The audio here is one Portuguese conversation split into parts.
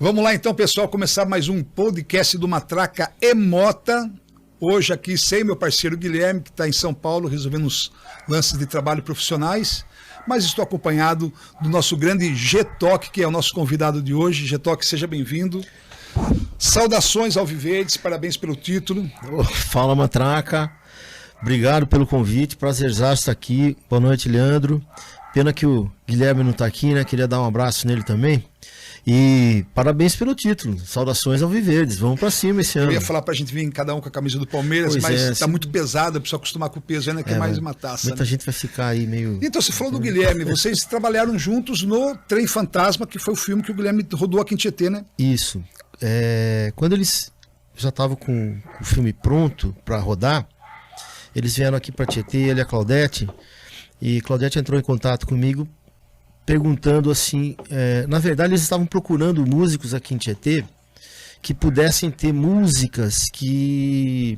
Vamos lá então, pessoal, começar mais um podcast do Matraca e Mota. Hoje aqui sem meu parceiro Guilherme, que está em São Paulo resolvendo uns lances de trabalho profissionais, mas estou acompanhado do nosso grande G-Toque, que é o nosso convidado de hoje. G-Toque, seja bem-vindo. Saudações ao Viverdes, parabéns pelo título. Fala, Matraca, obrigado pelo convite, prazerzaço estar aqui. Boa noite, Leandro. Pena que o Guilherme não está aqui, né? Queria dar um abraço nele também. E parabéns pelo título, saudações ao Viverdes, vamos pra cima esse ano. Eu ia falar pra gente vir cada um com a camisa do Palmeiras, pois mas tá muito pesado, precisa acostumar com o peso, ainda que é mais uma taça. Muita gente vai ficar aí meio... Então, você falou do Guilherme, vocês trabalharam juntos no Trem Fantasma, que foi o filme que o Guilherme rodou aqui em Tietê, né? Isso, quando eles já estavam com o filme pronto para rodar, eles vieram aqui para Tietê, ele e a Claudete, e Claudete entrou em contato comigo, perguntando assim, na verdade eles estavam procurando músicos aqui em Tietê que pudessem ter músicas que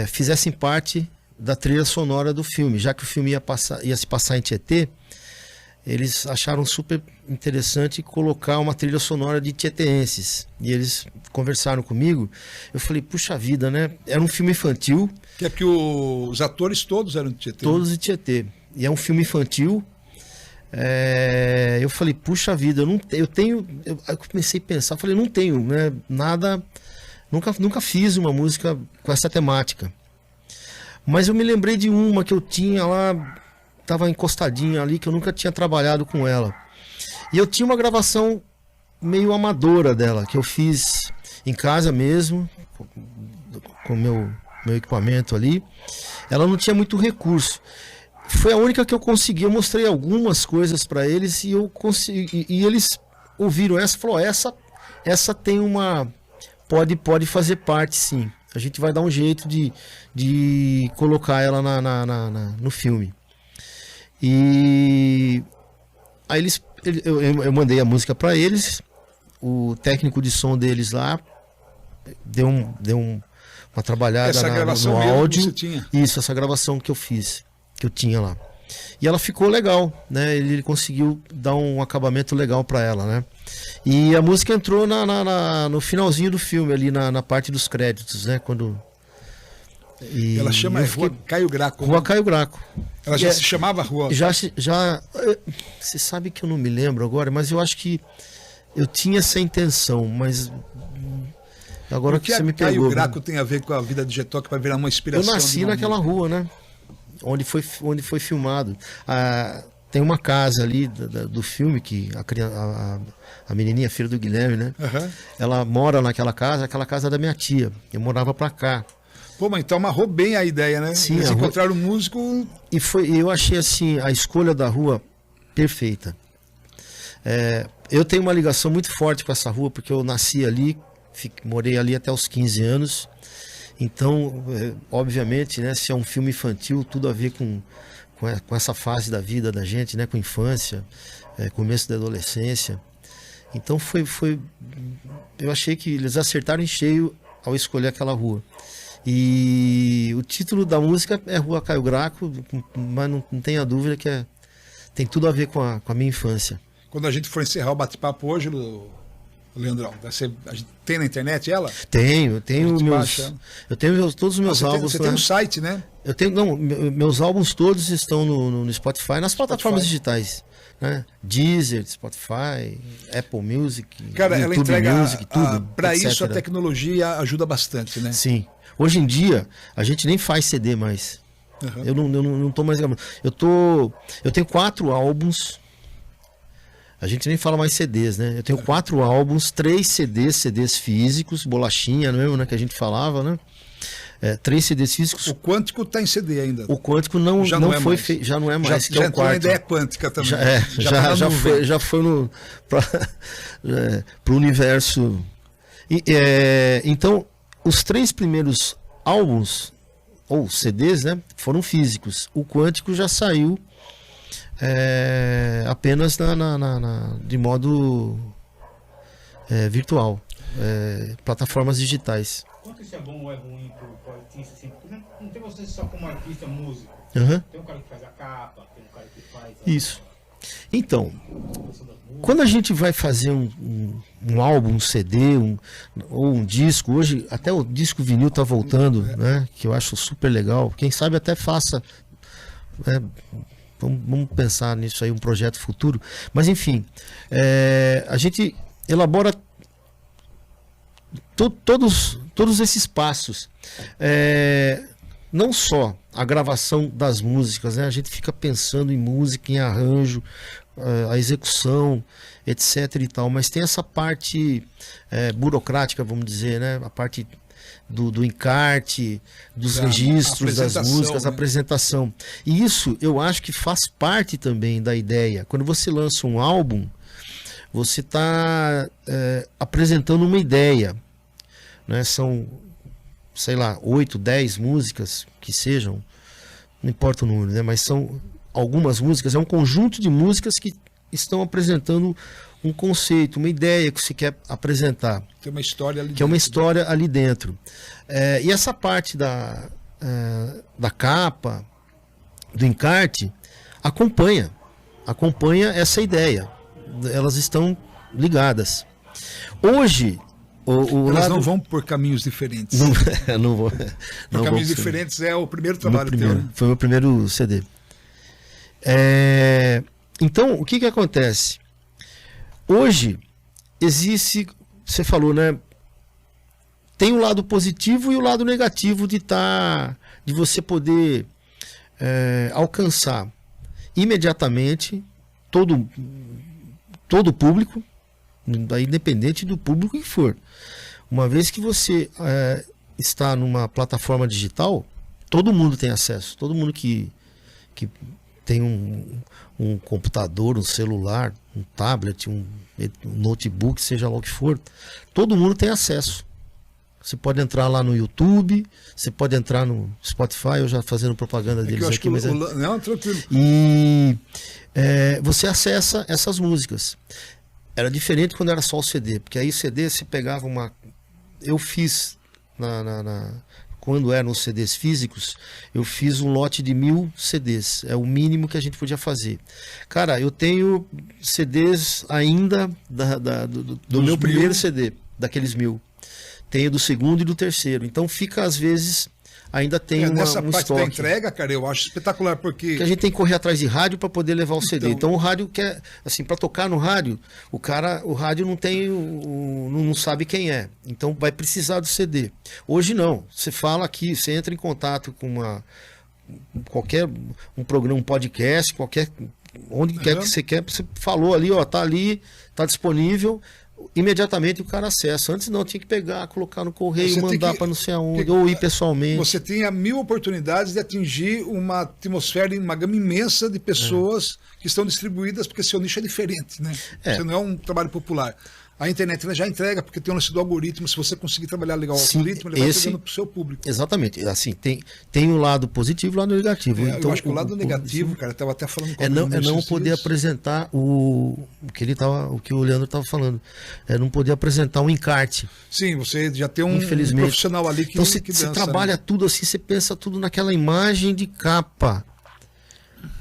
fizessem parte da trilha sonora do filme, já que o filme ia se passar em Tietê. Eles acharam super interessante colocar uma trilha sonora de tieteenses, e eles conversaram comigo. Eu falei, puxa vida, né? Era um filme infantil. Que é porque os atores todos eram de Tietê. Todos de Tietê, e é um filme infantil. Eu falei, puxa vida, eu comecei a pensar, falei, não tenho, né, nada, nunca fiz uma música com essa temática. Mas eu me lembrei de uma que eu tinha lá, estava encostadinha ali, que eu nunca tinha trabalhado com ela. E eu tinha uma gravação meio amadora dela, que eu fiz em casa mesmo, com meu equipamento ali. Ela não tinha muito recurso. Foi a única que eu consegui. Eu mostrei algumas coisas para eles e eu consegui, e eles ouviram essa, falou, essa tem uma, pode fazer parte, sim. A gente vai dar um jeito de colocar ela no filme. E aí eu mandei a música para eles. O técnico de som deles lá deu uma trabalhada no áudio. Tinha. Isso, essa gravação que eu fiz, que eu tinha lá. E ela ficou legal, né? Ele conseguiu dar um acabamento legal para ela, né? E a música entrou no finalzinho do filme, ali na parte dos créditos, né? Ela chama Rua Caio Graco. Rua Caio Graco. Ela já se chamava Rua? Você sabe que eu não me lembro agora, mas eu acho que eu tinha essa intenção, mas agora que você me pegou. Caio Graco tem a ver com a vida de G-Toque para virar uma inspiração? Eu nasci naquela rua, né? Onde foi filmado. Tem uma casa ali do filme que a menininha, filha do Guilherme, né? Uhum. Ela mora naquela casa, aquela casa da minha tia. Eu morava pra cá. Pô, mas então amarrou bem a ideia, né? Sim, eles encontraram um músico. Eu achei assim, a escolha da rua perfeita. Eu tenho uma ligação muito forte com essa rua, porque eu nasci ali, morei ali até os 15 anos. Então, obviamente, né, se é um filme infantil, tudo a ver com essa fase da vida da gente, né, com infância, começo da adolescência. Então eu achei que eles acertaram em cheio ao escolher aquela rua. E o título da música é Rua Caio Graco, mas não tenha dúvida que tem tudo a ver com a minha infância. Quando a gente for encerrar o bate-papo hoje, Leandrão, a gente tem na internet ela? Eu tenho todos os meus álbuns. Você tem um site, né? Meus álbuns todos estão no Spotify, nas plataformas digitais, né? Deezer, Spotify, Apple Music, cara, YouTube, ela entrega Music, tudo. Para isso a tecnologia ajuda bastante, né? Sim. Hoje em dia a gente nem faz CD mais. Uhum. Eu não tô mais gravando. Eu tenho 4 álbuns. A gente nem fala mais CDs, né? Eu tenho 4 álbuns, 3 CDs físicos, bolachinha mesmo, né? Que a gente falava, né? 3 CDs físicos. O Quântico tá em CD ainda. O Quântico já não foi feito, já não é mais. Já entrou na ideia quântica também. Já foi pro universo. Então, os 3 primeiros álbuns, ou CDs, né? Foram físicos. O Quântico já saiu apenas de modo virtual, plataformas digitais. Quanto isso é bom ou é ruim pro artista? Assim, não tem você só como artista músico. Uhum. Tem um cara que faz a capa, tem um cara que faz isso. Então, Quando a gente vai fazer um álbum, um CD, ou um disco, hoje até o disco vinil tá voltando, né? Que eu acho super legal. Quem sabe até faça, né? Vamos pensar nisso aí, um projeto futuro. Mas enfim, a gente elabora todos esses passos. Não só a gravação das músicas, né? A gente fica pensando em música, em arranjo, a execução, etc e tal, mas tem essa parte burocrática, vamos dizer, né? A parte do encarte, dos registros das músicas, né? a apresentação. E isso eu acho que faz parte também da ideia. Quando você lança um álbum, você está apresentando uma ideia, né? São, sei lá, 8, 10 músicas que sejam, não importa o número, né? Mas são algumas músicas, é um conjunto de músicas que estão apresentando um conceito, uma ideia que você quer apresentar. Tem uma história ali que é uma história ali dentro. E essa parte da capa, do encarte, acompanha essa ideia. Elas estão ligadas. Hoje, elas não vão por caminhos diferentes. Não vou. Por caminhos diferentes é o primeiro trabalho teu, né? Foi o meu primeiro CD. Então, o que acontece? Hoje, existe, você falou, né? Tem o lado positivo e o lado negativo de você poder alcançar imediatamente todo o público, independente do público que for. Uma vez que você está numa plataforma digital, todo mundo tem acesso, todo mundo que tem um computador, um celular, um tablet, um notebook, seja lá o que for, todo mundo tem acesso. Você pode entrar lá no YouTube, você pode entrar no Spotify, eu já fazendo propaganda deles aqui. Não, tranquilo. E você acessa essas músicas. Era diferente quando era só o CD, porque aí o CD você pegava uma... Eu fiz, quando eram os CDs físicos, eu fiz um lote de 1000 CDs. É o mínimo que a gente podia fazer. Cara, eu tenho CDs ainda do meu primeiro CD, daqueles 1000. Tenho do segundo e do terceiro. Então fica, às vezes, ainda tem nessa um parte estoque. da entrega, cara, eu acho espetacular, porque a gente tem que correr atrás de rádio para poder levar o CD. Então o rádio quer, assim, para tocar no rádio, o rádio não tem, não sabe quem é. Então vai precisar do CD. Hoje não. Você fala aqui, você entra em contato com um programa, um podcast, onde quer que você quer, você falou ali, ó, tá disponível. Imediatamente o cara acessa. Antes não, tinha que pegar, colocar no correio, mandar para não sei aonde, ou ir pessoalmente. Você tinha 1000 oportunidades de atingir uma atmosfera, uma gama imensa de pessoas que estão distribuídas, porque seu nicho é diferente, né? Você não é um trabalho popular. A internet já entrega, porque tem o lance do algoritmo. Se você conseguir trabalhar legal o algoritmo, ele vai entregando para o seu público. Exatamente. Assim, tem o lado positivo e o lado negativo. Então, eu acho que o lado negativo, cara, eu estava até falando com não poder apresentar o que o Leandro estava falando. É não poder apresentar um encarte. Sim, você já tem um Infelizmente. Profissional ali que então, você dança, trabalha tudo assim, você pensa tudo naquela imagem de capa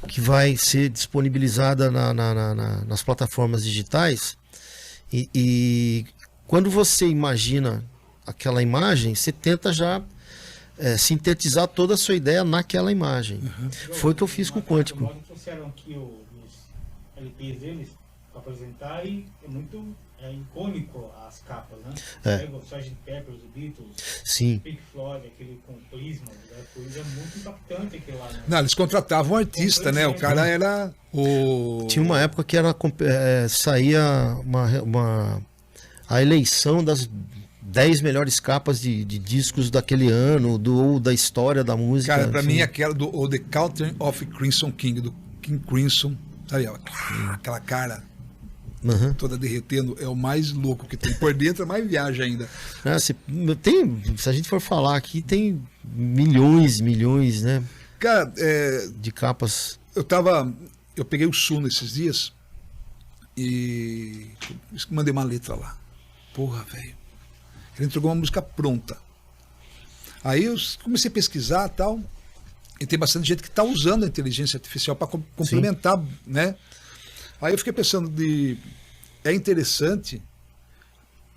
que vai ser disponibilizada nas plataformas digitais. E quando você imagina aquela imagem, você tenta já sintetizar toda a sua ideia naquela imagem. Foi o que eu fiz com o Quântico. Eles trouxeram aqui os LPs deles para apresentar e é muito icônico as capas, né? O Sgt. Pepper, os Beatles, Sim. Pink Floyd, aquele com prisma, é muito impactante aquele lá, né? Não, eles contratavam um artista, né? O cara era o... Tinha uma época que saía a eleição das 10 melhores capas de discos daquele ano, ou da história da música. Cara, pra mim aquela do The Country of Crimson King, do King Crimson, sabe? Aquela cara toda derretendo, é o mais louco que tem. Por dentro é mais viagem ainda. Se a gente for falar aqui, tem milhões, né? Cara, de capas. Eu peguei o Sul nesses dias e mandei uma letra lá. Porra, velho. Ele entregou uma música pronta. Aí eu comecei a pesquisar e tal. E tem bastante gente que está usando a inteligência artificial para complementar, né? Aí eu fiquei pensando é interessante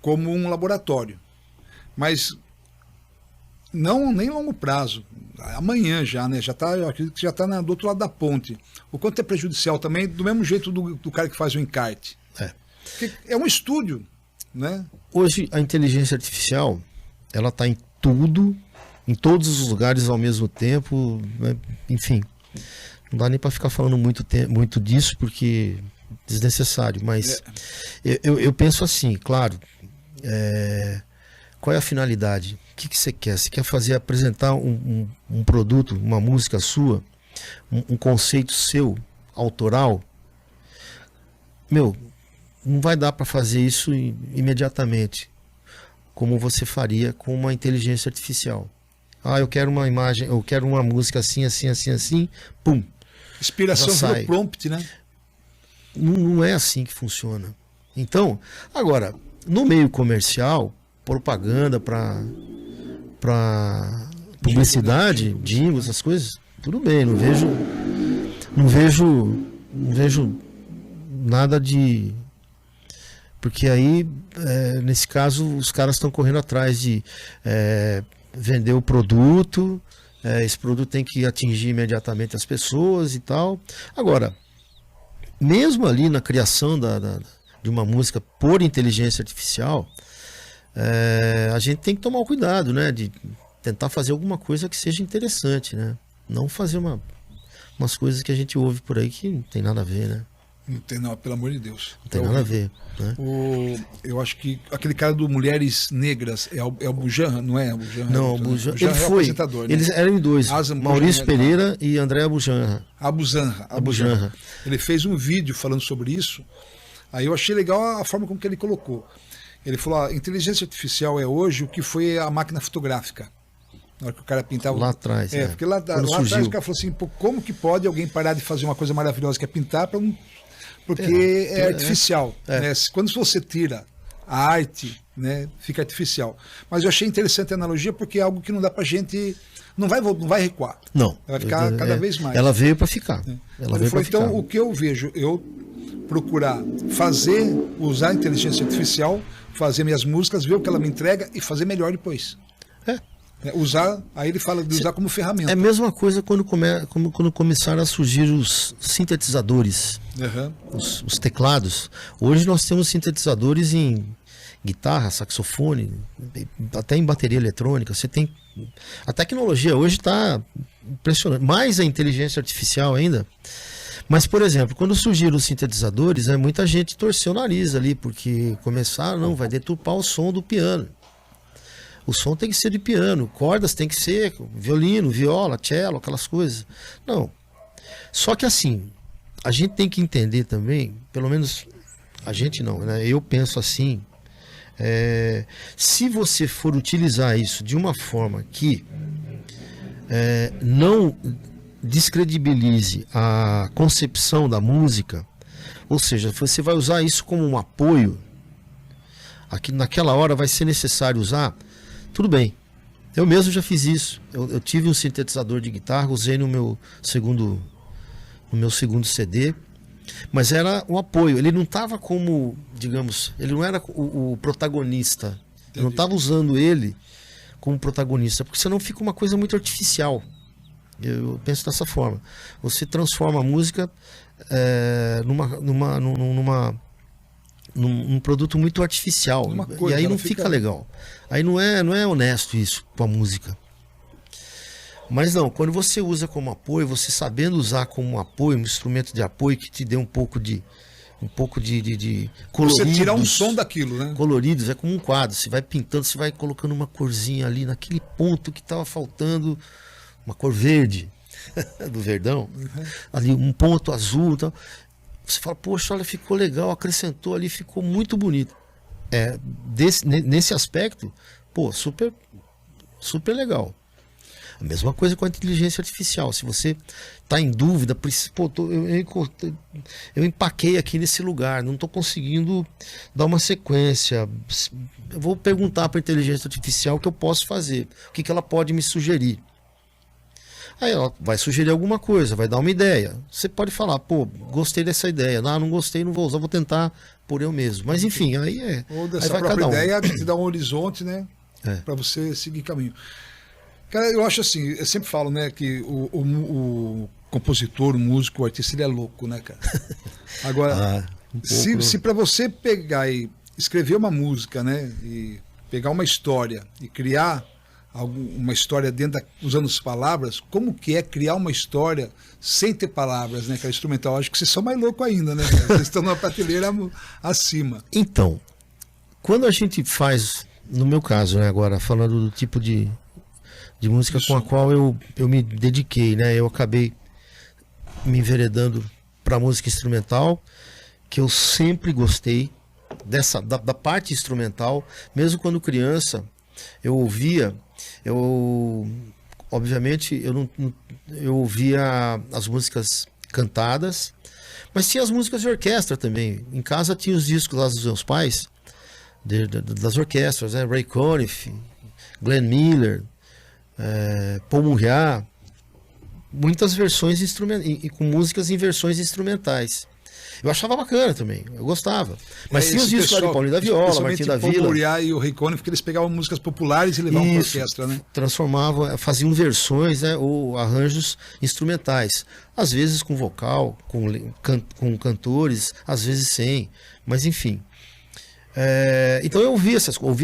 como um laboratório, mas não nem longo prazo. Amanhã já, né? Eu acredito que já está do outro lado da ponte. O quanto é prejudicial também, do mesmo jeito do cara que faz o encarte. Porque é um estúdio, né? Hoje a inteligência artificial, ela está em tudo, em todos os lugares ao mesmo tempo, né? Enfim, não dá nem para ficar falando muito disso porque é desnecessário, mas eu penso assim, claro, qual é a finalidade? O que você quer? Você quer apresentar um produto, uma música sua, um conceito seu, autoral? Não vai dar para fazer isso imediatamente, como você faria com uma inteligência artificial. Eu quero uma imagem, eu quero uma música assim, assim, assim, assim, pum. Inspiração pelo prompt, né? Não é assim que funciona. Então, agora, no meio comercial, propaganda para publicidade, jingles, essas coisas, tudo bem, não vejo nada de... Porque aí, nesse caso, os caras estão correndo atrás de vender o produto, esse produto tem que atingir imediatamente as pessoas e tal. Agora, mesmo ali na criação de uma música por inteligência artificial, a gente tem que tomar o cuidado, né, de tentar fazer alguma coisa que seja interessante, né? Não fazer umas coisas que a gente ouve por aí que não tem nada a ver, né? Não tem, não, pelo amor de Deus. Não tem nada a ver, né? Eu acho que aquele cara do Mulheres Negras é o Bujanra, não é? Não, o Bujanra ele foi. Apresentador, né? Eles eram dois, Maurício Pereira e André Abujanra. Abujanra. Ele fez um vídeo falando sobre isso. Aí eu achei legal a forma como que ele colocou. Ele falou: a inteligência artificial é hoje o que foi a máquina fotográfica. Na hora que o cara pintava. Lá atrás. Porque lá atrás o cara falou assim: pô, como que pode alguém parar de fazer uma coisa maravilhosa que é pintar para um. Porque é artificial. Né? Quando você tira a arte, né, fica artificial. Mas eu achei interessante a analogia porque é algo que não dá pra gente. Não vai recuar. Não. Vai ficar cada vez mais. Ela veio para ficar. Ela veio falou, então, o que eu vejo, eu procurar usar a inteligência artificial, fazer minhas músicas, ver o que ela me entrega e fazer melhor depois. Aí ele fala de usar como ferramenta. É a mesma coisa quando começaram a surgir os sintetizadores, os teclados. Hoje nós temos sintetizadores em guitarra, saxofone, até em bateria eletrônica. Você tem... A tecnologia hoje está impressionante. Mais a inteligência artificial ainda. Mas, por exemplo, quando surgiram os sintetizadores, muita gente torceu o nariz ali, porque começaram, vai deturpar o som do piano. O som tem que ser de piano, cordas tem que ser violino, viola, cello, aquelas coisas. Não. Só que assim, a gente tem que entender também, pelo menos a gente não, né? Eu penso assim, se você for utilizar isso de uma forma que não descredibilize a concepção da música, ou seja, você vai usar isso como um apoio, aqui naquela hora vai ser necessário usar, tudo bem. Eu mesmo já fiz isso. Eu tive um sintetizador de guitarra, usei no meu segundo CD, mas era um apoio. Ele não estava como, digamos, ele não era o protagonista. Entendi. Eu não estava usando ele como protagonista, porque senão fica uma coisa muito artificial. Eu penso dessa forma. Você transforma a música num produto muito artificial, e aí não fica legal. Aí não é honesto isso com a música. Mas não, quando você usa como apoio, você sabendo usar como apoio, um instrumento de apoio que te dê um pouco de coloridos. Você tirar um som daquilo, né? Coloridos, é como um quadro. Você vai pintando, você vai colocando uma corzinha ali naquele ponto que estava faltando, uma cor verde do Verdão, ali um ponto azul e tal. Você fala, poxa, olha, ficou legal, acrescentou ali, ficou muito bonito. Nesse aspecto, pô, super legal. A mesma coisa com a inteligência artificial. Se você está em dúvida, pô, eu empaquei aqui nesse lugar, não estou conseguindo dar uma sequência. Eu vou perguntar para a inteligência artificial o que eu posso fazer, o que ela pode me sugerir. Aí ela vai sugerir alguma coisa, vai dar uma ideia. Você pode falar, pô, gostei dessa ideia. Não gostei, não vou usar, vou tentar por eu mesmo. Mas enfim, aí é. Ou dessa aí vai própria cada um. ideia te dá um horizonte, né? É. Para você seguir caminho. Cara, eu acho assim, eu sempre falo, né, que o compositor, o músico, o artista, ele é louco, né, cara? Agora, Um pouco, se para você pegar e escrever uma música, né, e pegar uma história e criar uma história usando as palavras, como que é criar uma história sem ter palavras, né, cara, instrumental? Acho que vocês são mais loucos ainda, né, cara? Vocês estão numa prateleira acima. Então, quando a gente faz, no meu caso, né, agora, falando do tipo de música com a qual eu me dediquei, né, eu acabei me enveredando para música instrumental, que eu sempre gostei da parte instrumental, mesmo quando criança eu ouvia, obviamente eu ouvia as músicas cantadas, mas tinha as músicas de orquestra também. Em casa tinha os discos lá dos meus pais das orquestras, né? Ray Conniff, Glenn Miller, Paul Mouriat, muitas versões e com músicas em versões instrumentais. Eu achava bacana também, eu gostava. Mas tinha os discos lá de Paulinho da Viola, Martinho da Vila. O Paul Mouriat e o Ray Conniff, porque eles pegavam músicas populares e levavam para a orquestra, né? Transformavam, faziam versões, né, ou arranjos instrumentais. Às vezes com vocal, com cantores, às vezes sem. Mas enfim. Então eu ouvia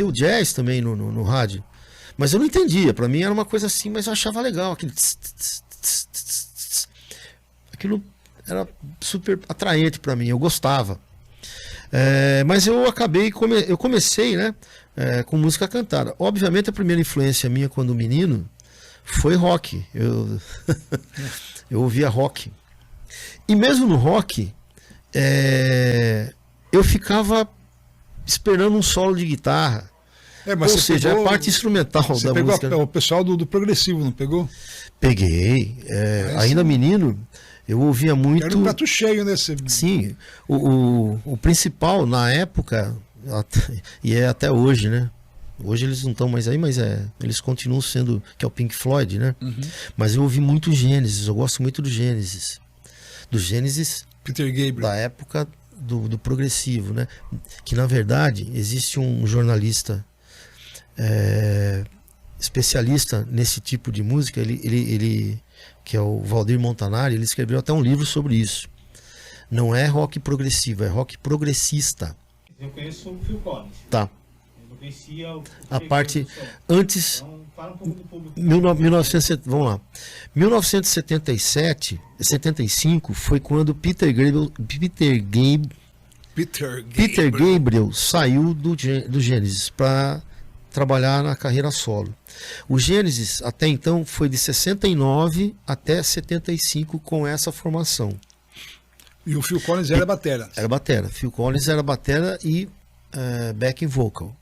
o jazz também no rádio. Mas eu não entendia, para mim era uma coisa assim, mas eu achava legal. Aquilo era super atraente para mim, eu gostava. Mas eu eu comecei, né, com música cantada. Obviamente a primeira influência minha quando menino foi rock. Eu ouvia rock. E mesmo no rock, eu ficava esperando um solo de guitarra. Mas ou seja, a parte instrumental você da pegou música. o pessoal do progressivo, não pegou? Peguei. Ainda menino, eu ouvia muito. Era um prato cheio, né? Sim. O principal na época, e é até hoje, né? Hoje eles não estão mais aí, mas eles continuam sendo, que é o Pink Floyd, né? Uhum. Mas eu ouvi muito Gênesis, eu gosto muito do Gênesis. Do Gênesis Peter Gabriel. Da época do progressivo, né? Que na verdade existe um jornalista especialista nesse tipo de música, ele que é o Valdir Montanari, ele escreveu até um livro sobre isso. Não é rock progressivo, é rock progressista. Eu conheço o Phil Collins. Tá. Eu não conhecia a parte antes. Então, fala um pouco do público. 1900, vamos lá. 1975 foi quando Peter Gabriel saiu do Gênesis para trabalhar na carreira solo. O Gênesis até então foi de 69 até 75 com essa formação. E o Phil Collins era batera. Era batera. Phil Collins era batera e backing vocal.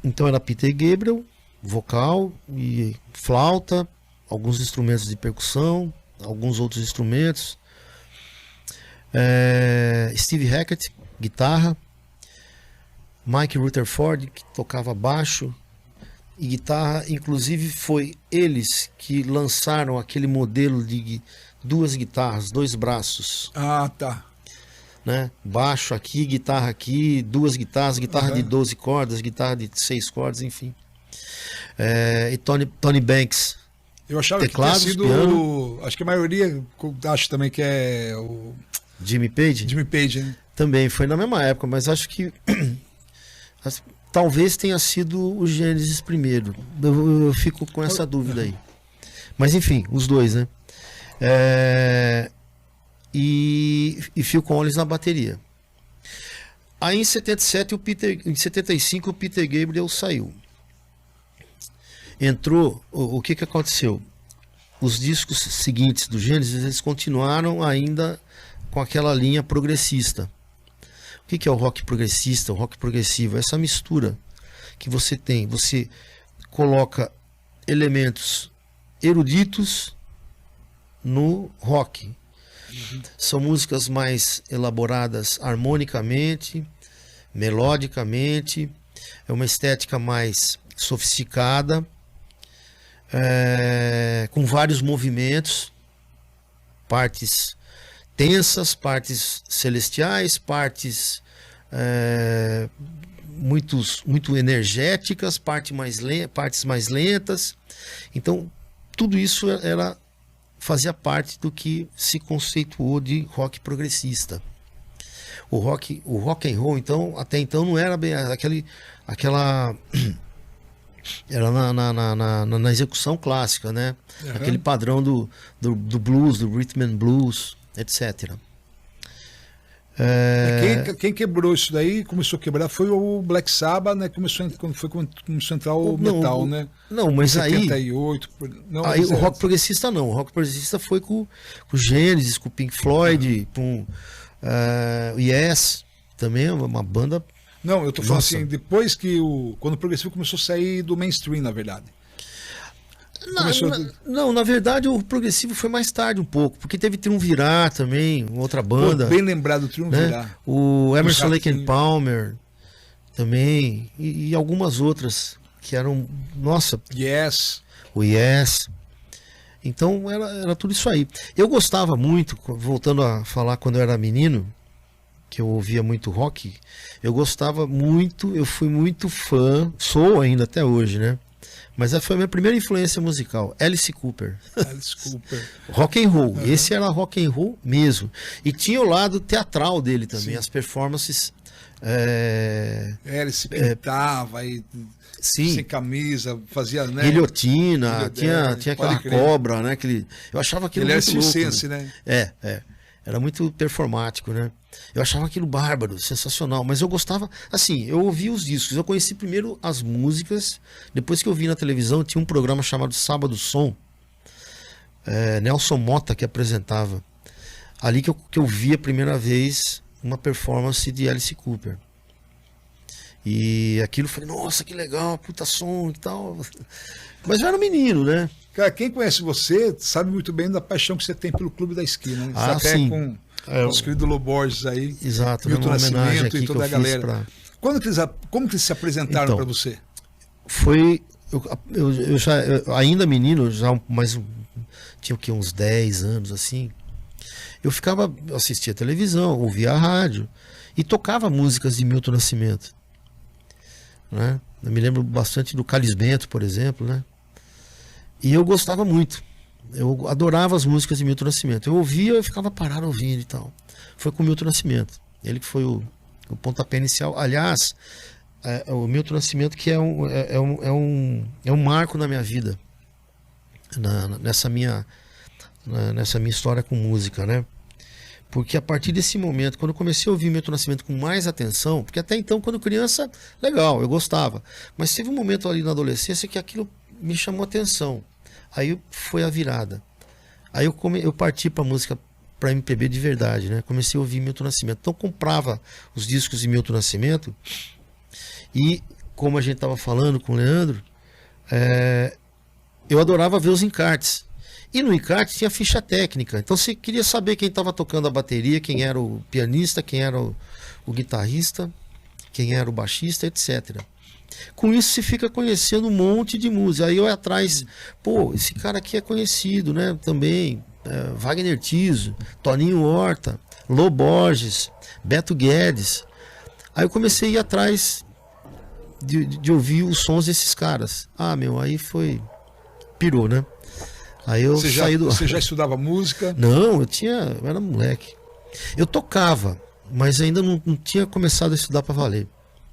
Então era Peter Gabriel, vocal e flauta, alguns instrumentos de percussão, alguns outros instrumentos. Steve Hackett, guitarra. Mike Rutherford, que tocava baixo e guitarra. Inclusive foi eles que lançaram aquele modelo de duas guitarras, dois braços. Ah, tá. Né? Baixo aqui, guitarra aqui, duas guitarras, guitarra de 12 cordas, guitarra de 6 cordas, enfim. E Tony Banks. Eu achava teclados, que tinha sido, piano. acho que a maioria, acho também que é o Jimmy Page? Jimmy Page, né? Também foi na mesma época, mas acho que talvez tenha sido o Gênesis primeiro. Eu fico com essa dúvida aí. Mas enfim, os dois, né? E Phil Collins na bateria. Aí em 77 em 75 o Peter Gabriel saiu. Entrou, o que aconteceu? Os discos seguintes do Gênesis, eles continuaram ainda com aquela linha progressista. O que é o rock progressista, o rock progressivo? Essa mistura que você tem. Você coloca elementos eruditos no rock. Uhum. São músicas mais elaboradas harmonicamente, melodicamente. É uma estética mais sofisticada. com vários movimentos, partes tensas, partes celestiais, partes muito energéticas, partes mais lentas. Então, tudo isso fazia parte do que se conceituou de rock progressista. O rock and roll, então, até então não era bem aquela era na execução clássica, né? Uhum. Aquele padrão do blues, do rhythm and blues, etc. Quem quebrou isso daí, começou a quebrar, foi o Black Sabbath, né? Começou a entrar o metal, né? Não, mas 78, aí o rock progressista não. O rock progressista foi com o Genesis, com o Pink Floyd, com o Yes, também uma banda. Não, eu tô falando assim, depois que quando o progressivo começou a sair do mainstream, na verdade. Não, na verdade o progressivo foi mais tarde um pouco, porque teve Triunvirat também, outra banda. Bem lembrado do Triunvirat. Né? O Emerson Lake and Palmer também, e algumas outras que eram, nossa. Yes. O Yes. Então era tudo isso aí. Eu gostava muito, voltando a falar quando eu era menino, que eu ouvia muito rock, eu gostava muito, eu fui muito fã, sou ainda até hoje, né? Mas essa foi a minha primeira influência musical, Alice Cooper. Alice Cooper. Rock and roll, esse era rock and roll mesmo. E tinha o lado teatral dele também, as performances. Ele se pintava e sem camisa, fazia, né? Guilhotina, tinha aquela cobra, né? Eu achava aquilo ele muito era louco. circense, né? Era muito performático, né? Eu achava aquilo bárbaro, sensacional. Mas eu gostava, assim, eu ouvia os discos. Eu conheci primeiro as músicas. Depois que eu vi na televisão, tinha um programa chamado Sábado Som. Nelson Motta que apresentava. Ali que eu vi a primeira vez uma performance de Alice Cooper. E aquilo eu falei, nossa, que legal, puta som e tal. Mas eu era um menino, né? Cara, quem conhece você sabe muito bem da paixão que você tem pelo Clube da Esquina, né? Até sim. com os queridos Loborges aí. Exato, Milton Nascimento e toda a galera. Como que eles se apresentaram para você? Foi. Eu já, ainda menino, tinha o quê? Uns 10 anos assim. Eu assistia televisão, ouvia a rádio e tocava músicas de Milton Nascimento. Né? Eu me lembro bastante do Carlos Bento, por exemplo, né? E eu gostava muito. Eu adorava as músicas de Milton Nascimento. Eu ouvia, eu ficava parado ouvindo e tal. Foi com o Milton Nascimento. Ele que foi o pontapé inicial. Aliás, o Milton Nascimento que é um marco na minha vida. Nessa minha história com música, né? Porque a partir desse momento, quando eu comecei a ouvir Milton Nascimento com mais atenção, porque até então, quando criança, legal, eu gostava. Mas teve um momento ali na adolescência que aquilo me chamou atenção. Aí foi a virada. Aí eu parti para música, para MPB de verdade, né? Comecei a ouvir Milton Nascimento. Então comprava os discos de Milton Nascimento e, como a gente estava falando com o Leandro, eu adorava ver os encartes. E no encarte tinha ficha técnica. Então você queria saber quem estava tocando a bateria, quem era o pianista, quem era o guitarrista, quem era o baixista, etc. Com isso você fica conhecendo um monte de música. Aí eu ia atrás, esse cara aqui é conhecido, né? Também, Wagner Tiso, Toninho Horta, Lô Borges, Beto Guedes. Aí eu comecei a ir atrás de ouvir os sons desses caras. Aí pirou, né? Aí eu saí do... Você já estudava música? Não, eu era moleque. Eu tocava, mas ainda não tinha começado a estudar para valer.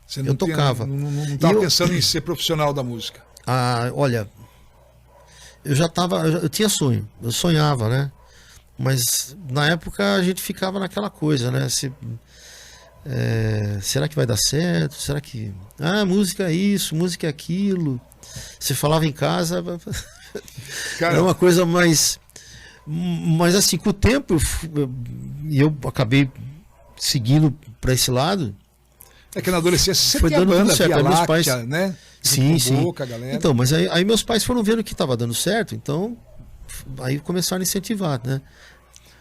Você não tocava. Não estava pensando em ser profissional da música? Olha, eu tinha sonho, eu sonhava, né? Mas na época a gente ficava naquela coisa, né? Será que vai dar certo? Será que... música é isso, música é aquilo. Você falava em casa... Cara, era uma coisa mais... Mas assim, com o tempo eu acabei seguindo para esse lado. É que na adolescência você foi tinha dando banda, tudo certo. Via Láctea, Meus pais, né? Sim. Boca, galera. Então, mas aí meus pais foram vendo que estava dando certo, então aí começaram a incentivar, né?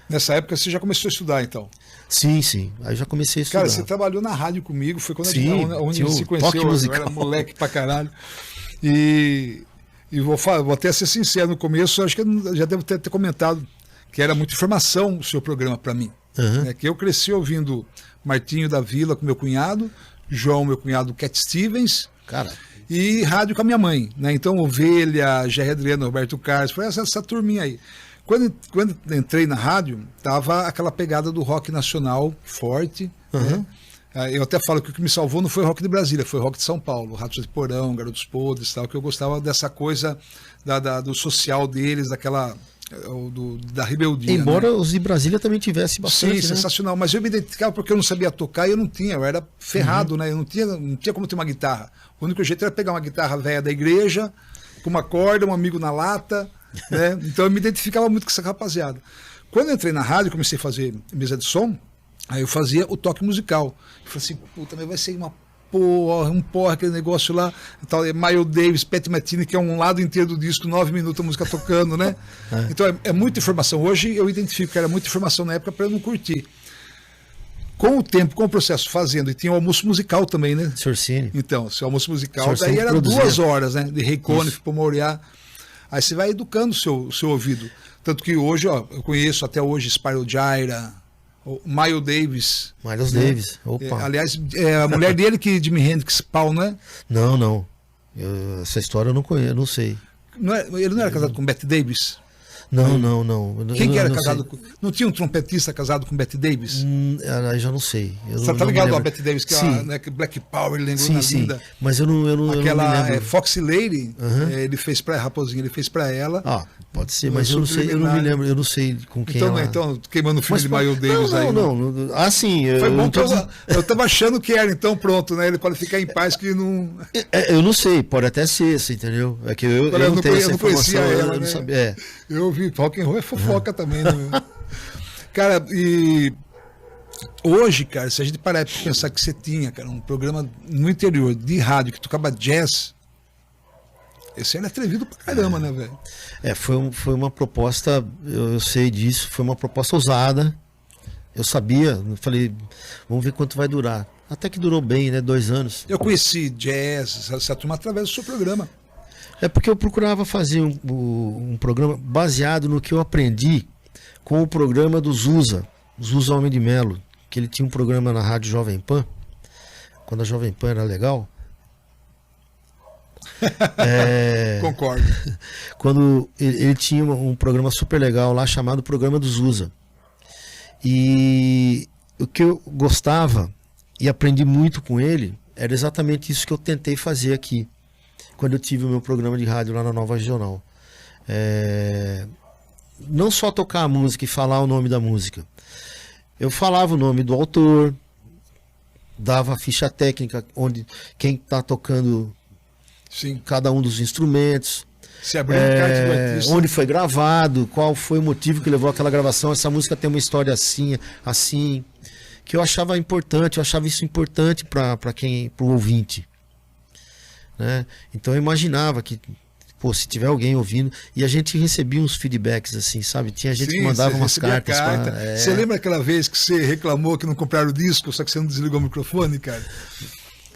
Nessa época você já começou a estudar, então? Sim. Aí já comecei a estudar. Cara, você trabalhou na rádio comigo, foi quando onde a gente se conheceu. Eu era moleque pra caralho. E E vou até ser sincero, no começo, acho que eu já devo ter comentado que era muita informação o seu programa para mim. Né? Que eu cresci ouvindo Martinho da Vila com meu cunhado, João, meu cunhado, Cat Stevens, Cara, e rádio com a minha mãe. Né? Então, Ovelha, Gerry Adriano, Roberto Carlos, foi essa turminha aí. Quando entrei na rádio, tava aquela pegada do rock nacional forte. Né? Eu até falo que o que me salvou não foi o rock de Brasília, foi o rock de São Paulo, Ratos de Porão, Garotos Podres, tal, que eu gostava dessa coisa do social deles, da rebeldia. embora né? os de Brasília também tivessem bastante, Sim, né? sensacional, mas eu me identificava porque eu não sabia tocar e eu não tinha, eu era ferrado, né? Eu não tinha como ter uma guitarra. O único jeito era pegar uma guitarra velha da igreja, com uma corda, um amigo na lata, né? Então eu me identificava muito com essa rapaziada. Quando eu entrei na rádio, comecei a fazer mesa de som, aí eu fazia o toque musical. Eu falei assim, puta, mas vai ser um porra aquele negócio lá, tal, Miles Davis, Pat Metheny, que é um lado inteiro do disco, 9 minutos a música tocando, né? Então é muita informação. Hoje eu identifico que era muita informação na época para eu não curtir. Com o tempo, com o processo fazendo, e tinha o almoço musical também, né? Sorcine. Então, se o almoço musical, Sorcine daí era produzia. 2 horas, né? De Ray Conniff para Moriá. Aí você vai educando o seu ouvido. Tanto que hoje, ó, eu conheço até hoje Spyro Gyra, o Miles Davis. Miles Davis. Opa. Aliás, é a mulher dele que Jimi Hendrix pau, né? Não. Essa história eu não conheço, eu não sei. Ele não era casado com Bette Davis? Não. Quem que era não casado sei. com... Não tinha um trompetista casado com Bette Davis? Eu já não sei. Você tá me ligado lembro. a Bette Davis, que, sim. né, que Black Power, ele lembrou na Sim. vida. Mas eu não Aquela me lembro. Foxy Lady, ele fez pra Raposinha, ele fez pra ela. Ah, pode ser, No mas eu não sei, eu não me Subliminar. lembro, eu não sei com quem Então, ela... então, queimando o filme de Miles não, Davis aí. né? não. Ah, sim. Foi eu bom não que tô eu tava achando que era, então pronto, né? Ele pode ficar em paz que não. Eu não sei, pode até ser, você entendeu? É que eu Olha, não tenho essa não conhecia informação, ela, eu não né? sabia. É. Eu ouvi, rock and roll é fofoca também, né? meu? Cara, e hoje, cara, se a gente parar pra pensar que você tinha, cara, um programa no interior de rádio que tocava jazz, esse era atrevido pra caramba, né, velho? Foi uma proposta, eu sei disso, foi uma proposta ousada. Eu sabia, eu falei, vamos ver quanto vai durar. Até que durou bem, né? 2 anos. Eu conheci jazz, essa turma através do seu programa. É porque eu procurava fazer um programa baseado no que eu aprendi com o programa do Zusa Homem de Melo, que ele tinha um programa na Rádio Jovem Pan, quando a Jovem Pan era legal. Concordo. Quando ele tinha um programa super legal lá chamado Programa do Zusa. E o que eu gostava e aprendi muito com ele era exatamente isso que eu tentei fazer aqui, quando eu tive o meu programa de rádio lá na Nova Regional. Não só tocar a música e falar o nome da música. Eu falava o nome do autor, dava a ficha técnica, onde quem está tocando Sim. cada um dos instrumentos, Se abriu um kart do artista. onde foi gravado, qual foi o motivo que levou aquela gravação, essa música tem uma história assim, que eu achava importante, eu achava isso importante para o ouvinte, né? Então eu imaginava que, pô, se tiver alguém ouvindo, e a gente recebia uns feedbacks assim, sabe? Tinha gente Sim, que mandava você umas recebia cartas. carta. Você lembra aquela vez que você reclamou que não compraram o disco, só que você não desligou o microfone, cara?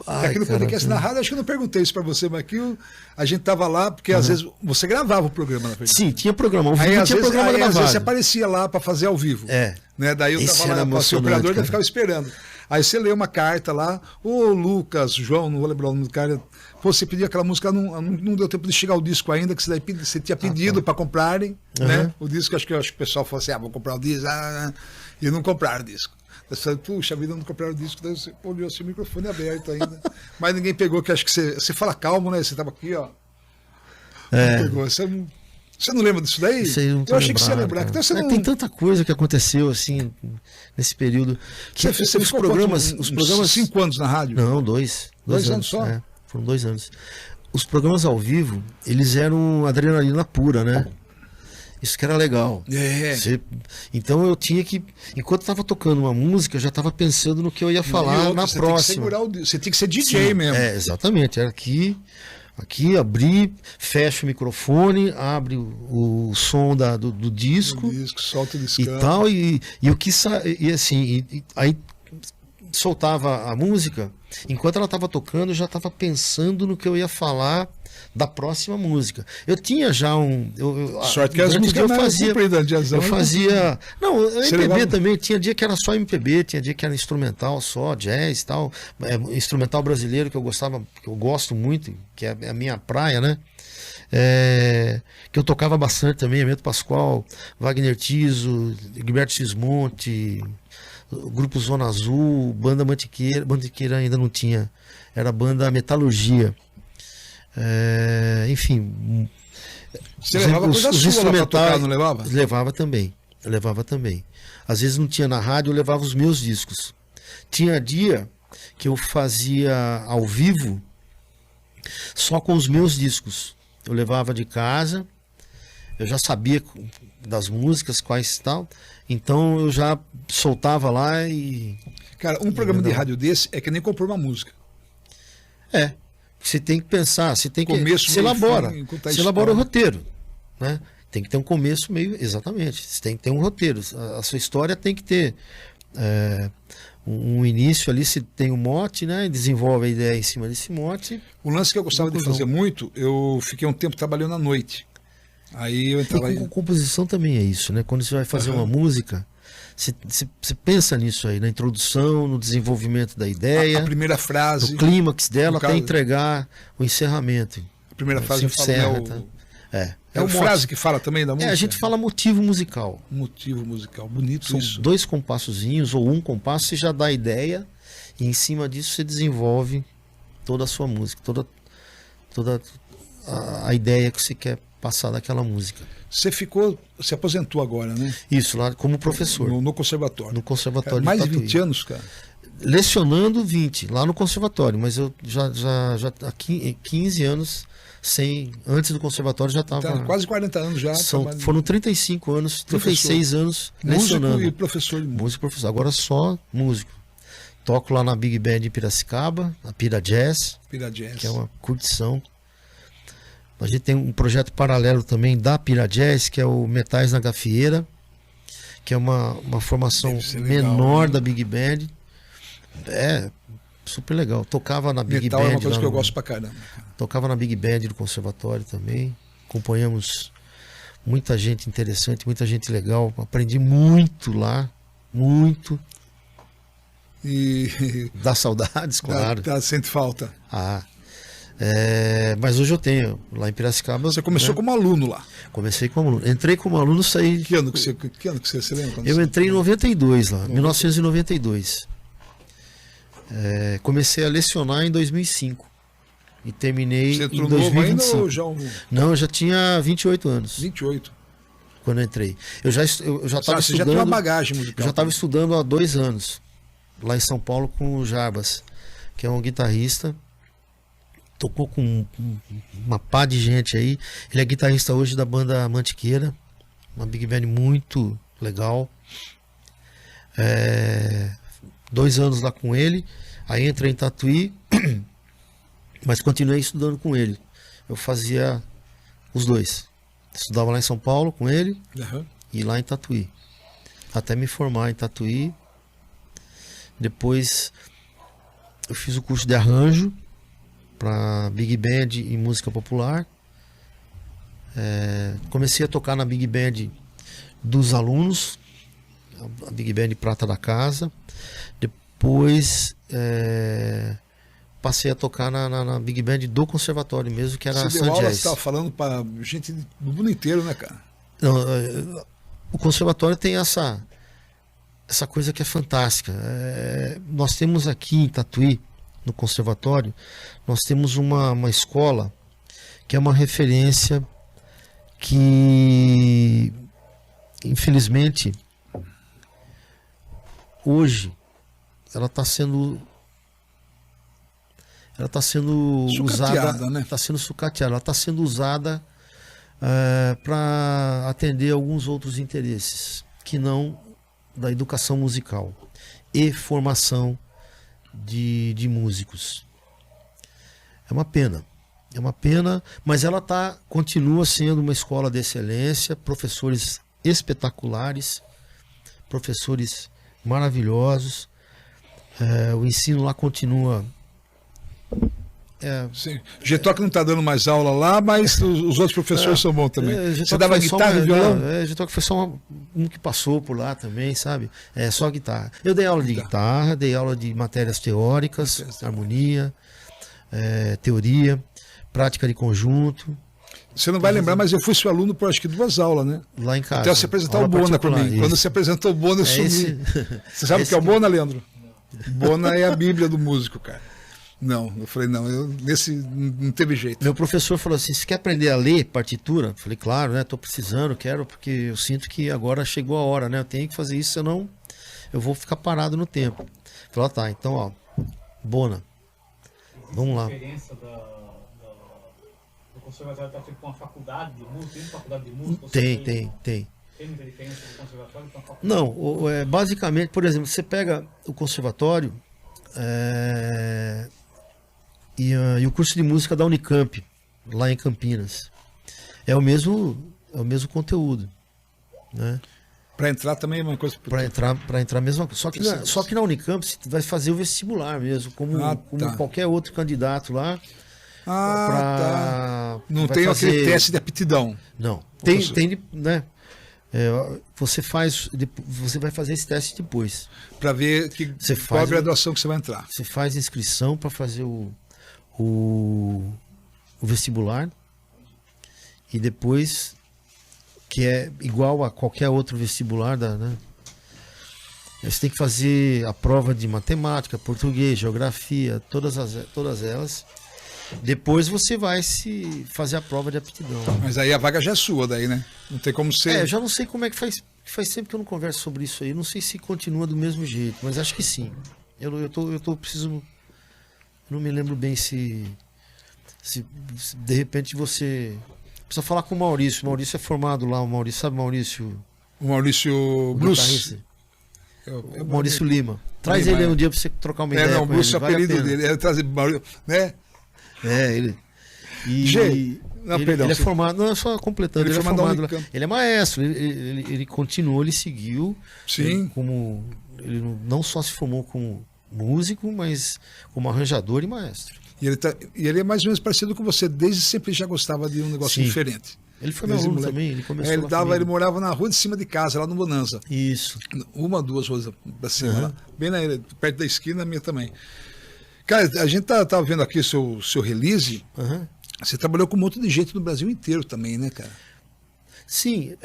Aqui no podcast na rádio, acho que eu não perguntei isso pra você, mas aqui a gente tava lá, porque às vezes você gravava o programa na frente. Sim, tinha programa. Aí, às vezes, programa às vezes gravado. você aparecia lá pra fazer ao vivo. Né? Daí eu Esse tava era lá com o seu emocionante, operador e cara. ficava esperando. Aí você leu uma carta lá, ô Lucas, João, não vou lembrar o nome do cara. Pô, você pediu aquela música, não deu tempo de chegar o disco ainda, que você tinha pedido para comprarem, né? O disco, acho que o pessoal falou assim, vou comprar o disco, e não compraram o disco. Eu falei, puxa vida, não compraram o disco, daí você olhou seu microfone aberto ainda. Mas ninguém pegou, que acho que você fala calmo, né? Você tava aqui, ó. Não pegou. Você não lembra disso daí? Eu achei que você ia lembrar. Então você não... Tem tanta coisa que aconteceu assim nesse período. Que Você os ficou programas, quanto? os programas 5 anos na rádio? Não, 2. 2 anos só? Foram 2 anos. Os programas ao vivo, eles eram adrenalina pura, né? Isso que era legal. Então eu tinha que, enquanto estava tocando uma música, eu já estava pensando no que eu ia falar na próxima. Você tinha que ser DJ mesmo. Exatamente. Era aqui abrir, fecha o microfone, abre o som do disco, solta o disco e tal, e o que aí soltava a música, enquanto ela estava tocando, eu já estava pensando no que eu ia falar da próxima música. Eu tinha já Sorte que as durante o dia músicas eu fazia. Não, Você MPB levava? também. Tinha dia que era só MPB, tinha dia que era instrumental só, jazz e tal. Instrumental brasileiro que eu gostava, que eu gosto muito, que é a minha praia, né? Que eu tocava bastante também, Hermeto Pascoal, Wagner Tiso, Gilberto Gismonti, Grupo Zona Azul, Banda Mantiqueira ainda não tinha, era Banda Metalurgia. Enfim. Você levava coisa sua lá pra tocar, não levava? Levava também. Às vezes não tinha na rádio, eu levava os meus discos. Tinha dia que eu fazia ao vivo só com os meus discos. Eu levava de casa, eu já sabia das músicas, quais tal, então eu já soltava lá e... Cara, um programa de rádio desse é que nem compor uma música. Você tem que pensar, você tem que... Começo, se meio, elabora, fim, contar se elabora o história. roteiro, né? Tem que ter um começo meio... Exatamente, você tem que ter um roteiro. A sua história tem que ter um início ali, se tem um mote, né? Desenvolve a ideia em cima desse mote. O lance que eu gostava de fazer muito, eu fiquei um tempo trabalhando à noite. Aí eu entrava... Com composição também é isso, né? Quando você vai fazer uma música, você pensa nisso aí, na introdução, no desenvolvimento da ideia, A primeira frase... no clímax dela, no até caso- entregar o encerramento. A primeira frase eu Se falo, encerra, né, tá? É o a mote. frase que fala também da música? A gente fala motivo musical. Motivo musical. Bonito São isso. 2 compassozinhos ou um compasso, você já dá a ideia e em cima disso você desenvolve toda a sua música, toda a ideia que você quer passar daquela música. Você aposentou agora, né? Isso, lá como professor, No conservatório. no Conservatório Cara, mais de Tatuí. 20 anos, cara. Lecionando 20, lá no conservatório, mas eu já há 15 anos, antes do conservatório já estava... Tá, quase 40 anos já. trabalhando. Foram 35 anos, 36 anos Músico lecionando. e professor de música. Músico e professor, agora só músico. Toco lá na Big Band de Piracicaba, a Pira Jazz, Pira Jazz. que é uma curtição. A gente tem um projeto paralelo também da Pira Jazz, que é o Metais na Gafieira, que é uma formação Deve ser legal, menor né? da Big Band. É super legal. Tocava na Big Metal Band. é uma coisa lá que eu no- gosto pra caramba. Cara. Tocava na Big Band do conservatório também. Acompanhamos muita gente interessante, muita gente legal. Aprendi muito lá. Muito. E Dá saudades, claro. sente falta. Mas hoje eu tenho. Lá em Piracicaba. Você começou né, como aluno lá. Comecei como aluno. Entrei como aluno, saí. Que ano que você lembra? Quando Eu você- entrei em 92 lá, 1992. Comecei a lecionar em 2005. E terminei Você em entrou novo ainda 2025. ou já Não, eu já tinha 28 anos 28? quando eu entrei. Eu já estava Você já tem uma estudando. bagagem Eu musical. já estava estudando há 2 anos, lá em São Paulo, com o Jarbas, que é um guitarrista. Tocou com uma pá de gente aí. Ele é guitarrista hoje da banda Mantiqueira, uma big band muito legal. 2 anos lá com ele. Aí entrei em Tatuí, mas continuei estudando com ele. Eu fazia os dois. Estudava lá em São Paulo com ele Aham. e lá em Tatuí. Até me formar em Tatuí. Depois eu fiz o curso de arranjo para Big Band e música popular. Comecei a tocar na Big Band dos alunos, a Big Band Prata da Casa. Depois passei a tocar na Big Band do conservatório mesmo, que era a Você San deu aula, Jazz. você estava falando para gente do mundo inteiro, né, cara? Não, o conservatório tem essa coisa que é fantástica. Nós temos aqui em Tatuí, no conservatório, nós temos uma escola que é uma referência que, infelizmente, hoje ela está sendo Sucateada, usada, né? está sendo sucateada, ela está sendo usada para atender alguns outros interesses que não da educação musical e formação de músicos. É uma pena, mas ela continua sendo uma escola de excelência, professores espetaculares, professores maravilhosos. O ensino lá continua. Sim. Getoc não está dando mais aula lá, mas os outros professores são bons também. Você dava guitarra e violão? Getoc foi só um que passou por lá também, sabe? Só guitarra. Eu dei aula de guitarra, dei aula de matérias teóricas, harmonia, teoria, prática de conjunto. Você não vai lembrar, mas eu fui seu aluno por acho que 2 aulas, né? Lá em casa. Até você apresentar o Bona para mim. Isso. Quando você apresentou o Bona, eu sumi. Você sabe o que é o Bona, Leandro? Bona é a Bíblia do músico, cara. Não, eu falei, não, nesse não teve jeito. Meu professor falou assim, você quer aprender a ler partitura? Eu falei, claro, né? Tô precisando, quero, porque eu sinto que agora chegou a hora, né? Eu tenho que fazer isso, senão eu vou ficar parado no tempo. Eu falei, tá, então, ó, Bona, vamos lá. A diferença do conservatório está feito com uma faculdade de música? Tem faculdade de música? Tem. Tem muita diferença do conservatório com a faculdade? Não, basicamente, por exemplo, você pega o conservatório e o curso de música da Unicamp, lá em Campinas. É o mesmo conteúdo, né? Para entrar também é uma coisa. Para entrar mesmo. Só que na Unicamp você vai fazer o vestibular mesmo, como qualquer outro candidato lá. Não tem aquele teste de aptidão. Não. Tem, né? Você vai fazer esse teste depois. Para ver qual a graduação que você vai entrar. Você faz inscrição para fazer o vestibular. E depois, que é igual a qualquer outro vestibular, né? Você tem que fazer a prova de matemática, português, geografia, todas elas. Depois você vai se fazer a prova de aptidão. Mas aí a vaga já é sua daí, né? Não tem como ser... eu já não sei como é que faz tempo que eu não converso sobre isso aí. Não sei se continua do mesmo jeito, mas acho que sim. Eu tô preciso... Não me lembro bem se de repente você... Precisa falar com o Maurício. O Maurício é formado lá. O Maurício, sabe Maurício? O Maurício Bruce. O Maurício Lima. Traz ele um dia para você trocar uma ideia. Não, o Bruce é o apelido dele. Ele traz né? Ele. Ele é formado, não é só completando, ele é formado lá. Ele é maestro, ele continuou, ele seguiu. Sim. Ele não só se formou como músico, mas como arranjador e maestro. E ele é mais ou menos parecido com você, desde sempre já gostava de um negócio diferente. Ele foi meu aluno também, ele começou ele morava na rua de cima de casa, lá no Bonanza. Isso. 2 ruas pra cima, lá, bem perto da esquina, a minha também. Cara, a gente tá vendo aqui seu release. Você trabalhou com um monte de gente no Brasil inteiro também, né, cara? Sim.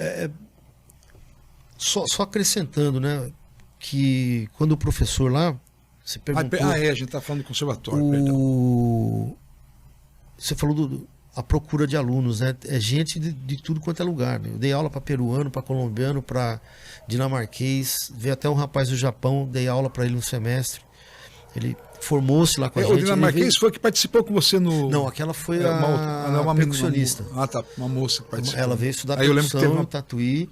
Só acrescentando, né? Que quando o professor lá, você perguntou... a gente tá falando do conservatório, perdão. Você falou a procura de alunos, né? É gente de tudo quanto é lugar. Né? Eu dei aula para peruano, para colombiano, para dinamarquês. Veio até um rapaz do Japão, dei aula para ele um semestre. Ele formou-se lá com a gente. O dinamarquês foi que participou com você no... Não, aquela foi uma percussionista. Tá, uma moça que participou. Ela veio estudar percussão no Tatuí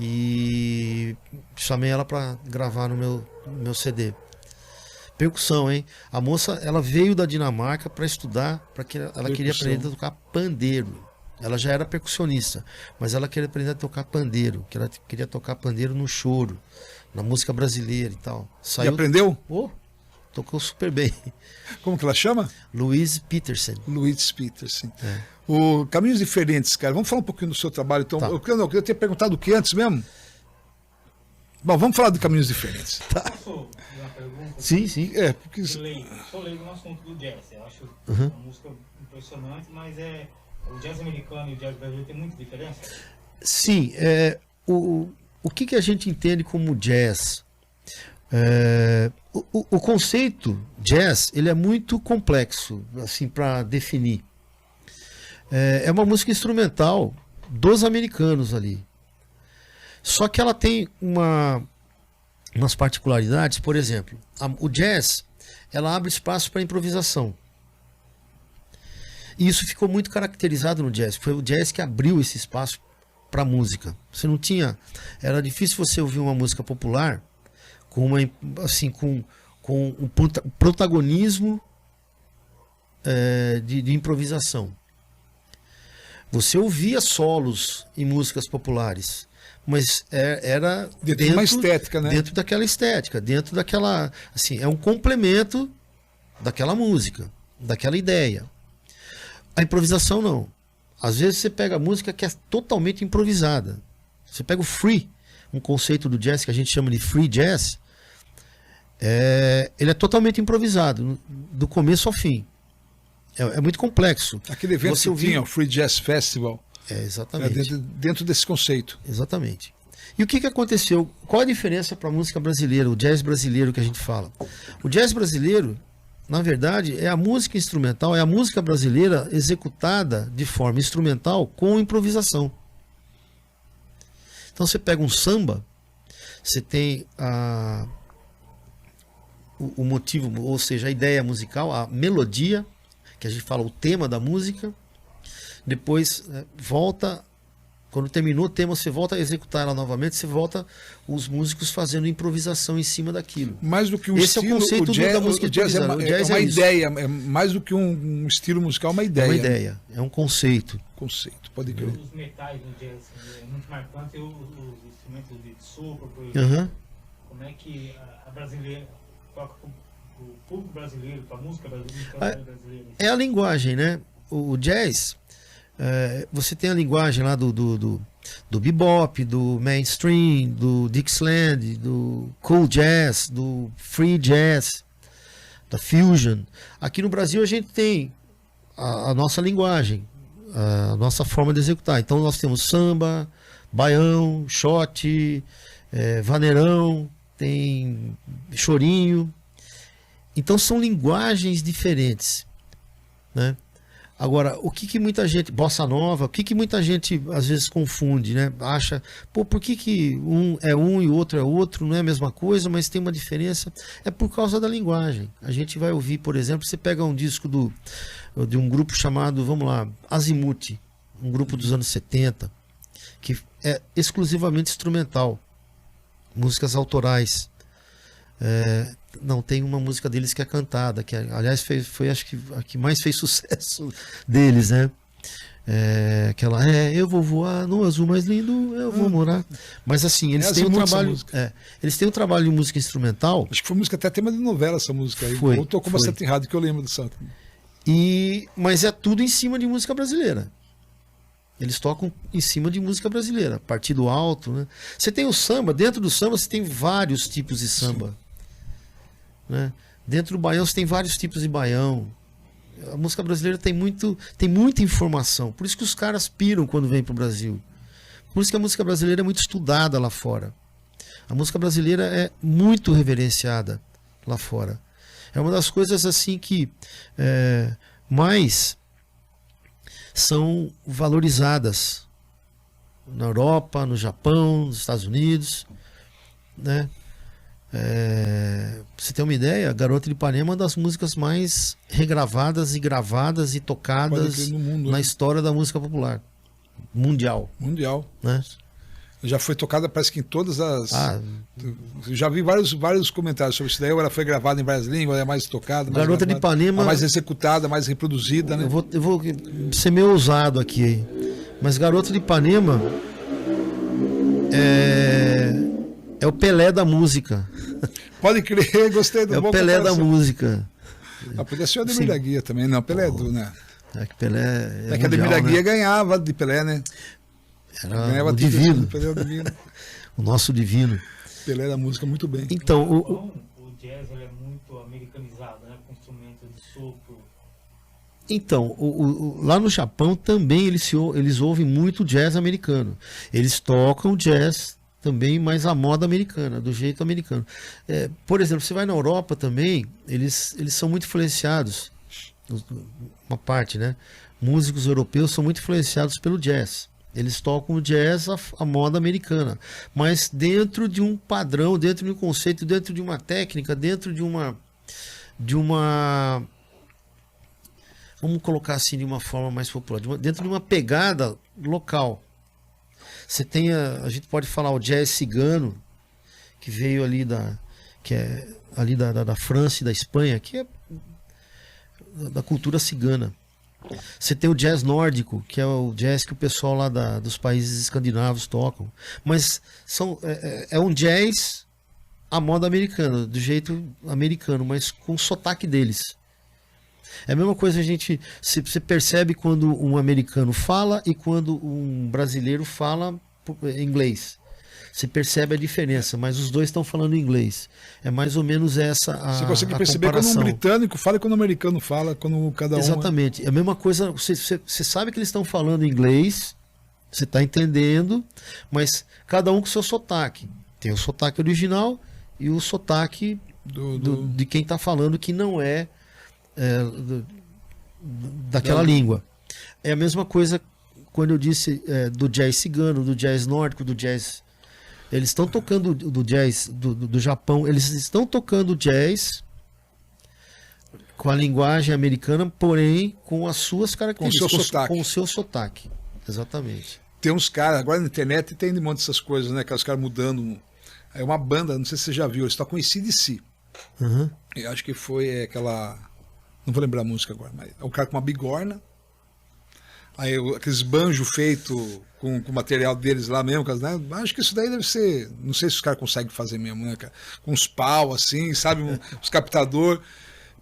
e chamei ela para gravar no meu CD. Percussão, hein? A moça, ela veio da Dinamarca para estudar, porque ela queria aprender a tocar pandeiro. Ela já era percussionista, mas ela queria aprender a tocar pandeiro, que ela queria tocar pandeiro no choro, na música brasileira e tal. E aprendeu? Tocou super bem. Como que ela chama? Louise Peterson. Louise Peterson. O Caminhos Diferentes, cara. Vamos falar um pouquinho do seu trabalho. Então, eu queria ter perguntado o que antes mesmo? Bom, vamos falar de Caminhos Diferentes. Posso fazer uma pergunta? Sim. Porque... Sou leigo no assunto do jazz. Eu acho uma música impressionante, mas o jazz americano e o jazz brasileiro tem muita diferença? Sim. O que a gente entende como jazz? O conceito jazz, ele é muito complexo assim para definir. É uma música instrumental dos americanos ali. Só que ela tem umas particularidades. Por exemplo, o jazz, ela abre espaço para improvisação. E isso ficou muito caracterizado no jazz. Foi o jazz que abriu esse espaço para a música. Você não tinha... Era difícil você ouvir uma música popular com um protagonismo de improvisação. Você ouvia solos em músicas populares, mas era dentro de uma estética, né? Dentro daquela estética, dentro daquela, assim, é um complemento daquela música, daquela ideia. A improvisação não. Às vezes você pega a música que é totalmente improvisada. Você pega o free, um conceito do jazz que a gente chama de free jazz, ele é totalmente improvisado, do começo ao fim. É muito complexo. Aquele evento que tinha, o Free Jazz Festival. Exatamente. Dentro desse conceito. Exatamente. E o que aconteceu? Qual a diferença para a música brasileira, o jazz brasileiro que a gente fala? O jazz brasileiro, na verdade, é a música instrumental, é a música brasileira executada de forma instrumental com improvisação. Então você pega um samba, você tem o motivo, ou seja, a ideia musical, a melodia, que a gente fala o tema da música, depois volta, quando terminou o tema, você volta a executar ela novamente, você volta os músicos fazendo improvisação em cima daquilo. Mais do que um Esse estilo, é o conceito da música o jazz é uma isso. ideia, é mais do que um estilo musical, uma ideia. É uma ideia, é um conceito. Conceito, pode crer. Os metais do jazz é muito marcante, os instrumentos de sopro, por exemplo. Como é que a brasileira toca o público brasileiro, com a música brasileira? É a linguagem, né? O jazz, você tem a linguagem lá do bebop, do mainstream, do Dixieland, do cool jazz, do free jazz, da fusion. Aqui no Brasil a gente tem a nossa linguagem, a nossa forma de executar. Então nós temos samba, baião, shot, vaneirão, tem chorinho. Então são linguagens diferentes, né? Agora, o que muita gente, bossa nova, o que muita gente às vezes confunde, né? Acha, pô, por que um é um e o outro é outro, não é a mesma coisa, mas tem uma diferença? É por causa da linguagem. A gente vai ouvir, por exemplo, você pega um disco de um grupo chamado, vamos lá, Azimuth, um grupo dos anos 70, que é exclusivamente instrumental, músicas autorais. Não, tem uma música deles que é cantada, que aliás foi acho que a que mais fez sucesso deles, né? Aquela eu vou voar no azul mais lindo, eu vou morar. Mas assim, eles têm um trabalho, eles têm um trabalho de música instrumental. Acho que foi música até tema de novela essa música aí. Foi, ou tocou bastante errado, que eu lembro do Santo. Mas é tudo em cima de música brasileira. Eles tocam em cima de música brasileira, partido alto, né? Você tem o samba, dentro do samba você tem vários tipos de samba. Né? Dentro do baião você tem vários tipos de baião. A música brasileira tem muita informação. Por isso que os caras piram quando vêm para o Brasil. Por isso que a música brasileira é muito estudada lá fora. A música brasileira é muito reverenciada lá fora. É uma das coisas assim que mais são valorizadas na Europa, no Japão, nos Estados Unidos, né? Pra você ter uma ideia, Garota de Ipanema é uma das músicas mais regravadas e gravadas e tocadas no mundo, na história da música popular mundial. Né? Já foi tocada, parece que em todas as... Eu já vi vários comentários sobre isso daí. Ela foi gravada em várias línguas, é mais tocada, mais Garota gravada, de Ipanema, mais executada, mais reproduzida, né? Eu vou ser meio ousado aqui, mas Garota de Ipanema é o Pelé da música. Pode crer, gostei do É o Pelé da música. Podia ser o Ademir da Guia também, não, Pelé né? Que Pelé que Ademir da Guia ganhava de Pelé, né? Era o divino. Pelé, o divino. O nosso divino. Pelé da música muito bem. Então, o jazz ele é muito americanizado, né? Com instrumentos de sopro. Então, lá no Japão também eles ouvem muito jazz americano. Eles tocam jazz também, mas a moda americana, do jeito americano. Por exemplo, você vai na Europa também, eles são muito influenciados, uma parte, né? Músicos europeus são muito influenciados pelo jazz. Eles tocam o jazz a moda americana, mas dentro de um padrão, dentro de um conceito, dentro de uma técnica, dentro de uma vamos colocar assim de uma forma mais popular, dentro de uma pegada local. Você tem a gente pode falar o jazz cigano, que veio ali da França e da Espanha, que é da cultura cigana. Você tem o jazz nórdico, que é o jazz que o pessoal lá dos países escandinavos tocam. Mas é um jazz à moda americana, do jeito americano, mas com o sotaque deles. É a mesma coisa você percebe quando um americano fala e quando um brasileiro fala inglês. Você percebe a diferença, mas os dois estão falando inglês. É mais ou menos essa você consegue perceber comparação. quando um britânico fala e quando um americano fala, quando cada um... Exatamente. É a mesma coisa, você sabe que eles estão falando inglês, você está entendendo, mas cada um com seu sotaque. Tem o sotaque original e o sotaque de quem está falando que não daquela língua. É a mesma coisa quando eu disse do jazz cigano, do jazz nórdico, do jazz... Eles estão tocando do jazz do Japão, eles estão tocando jazz com a linguagem americana, porém com as suas características, com o seu sotaque. Exatamente. Tem uns caras, agora na internet tem um monte dessas coisas, né? Aqueles caras mudando. É uma banda, não sei se você já viu, eles tocam em AC/DC. Uhum. Eu acho que foi aquela... Não vou lembrar a música agora, mas é um cara com uma bigorna. Aí aqueles banjos feitos com o material deles lá mesmo, né? Acho que isso daí deve ser... Não sei se os caras conseguem fazer mesmo, né, cara? Com uns pau assim, sabe? Os captadores.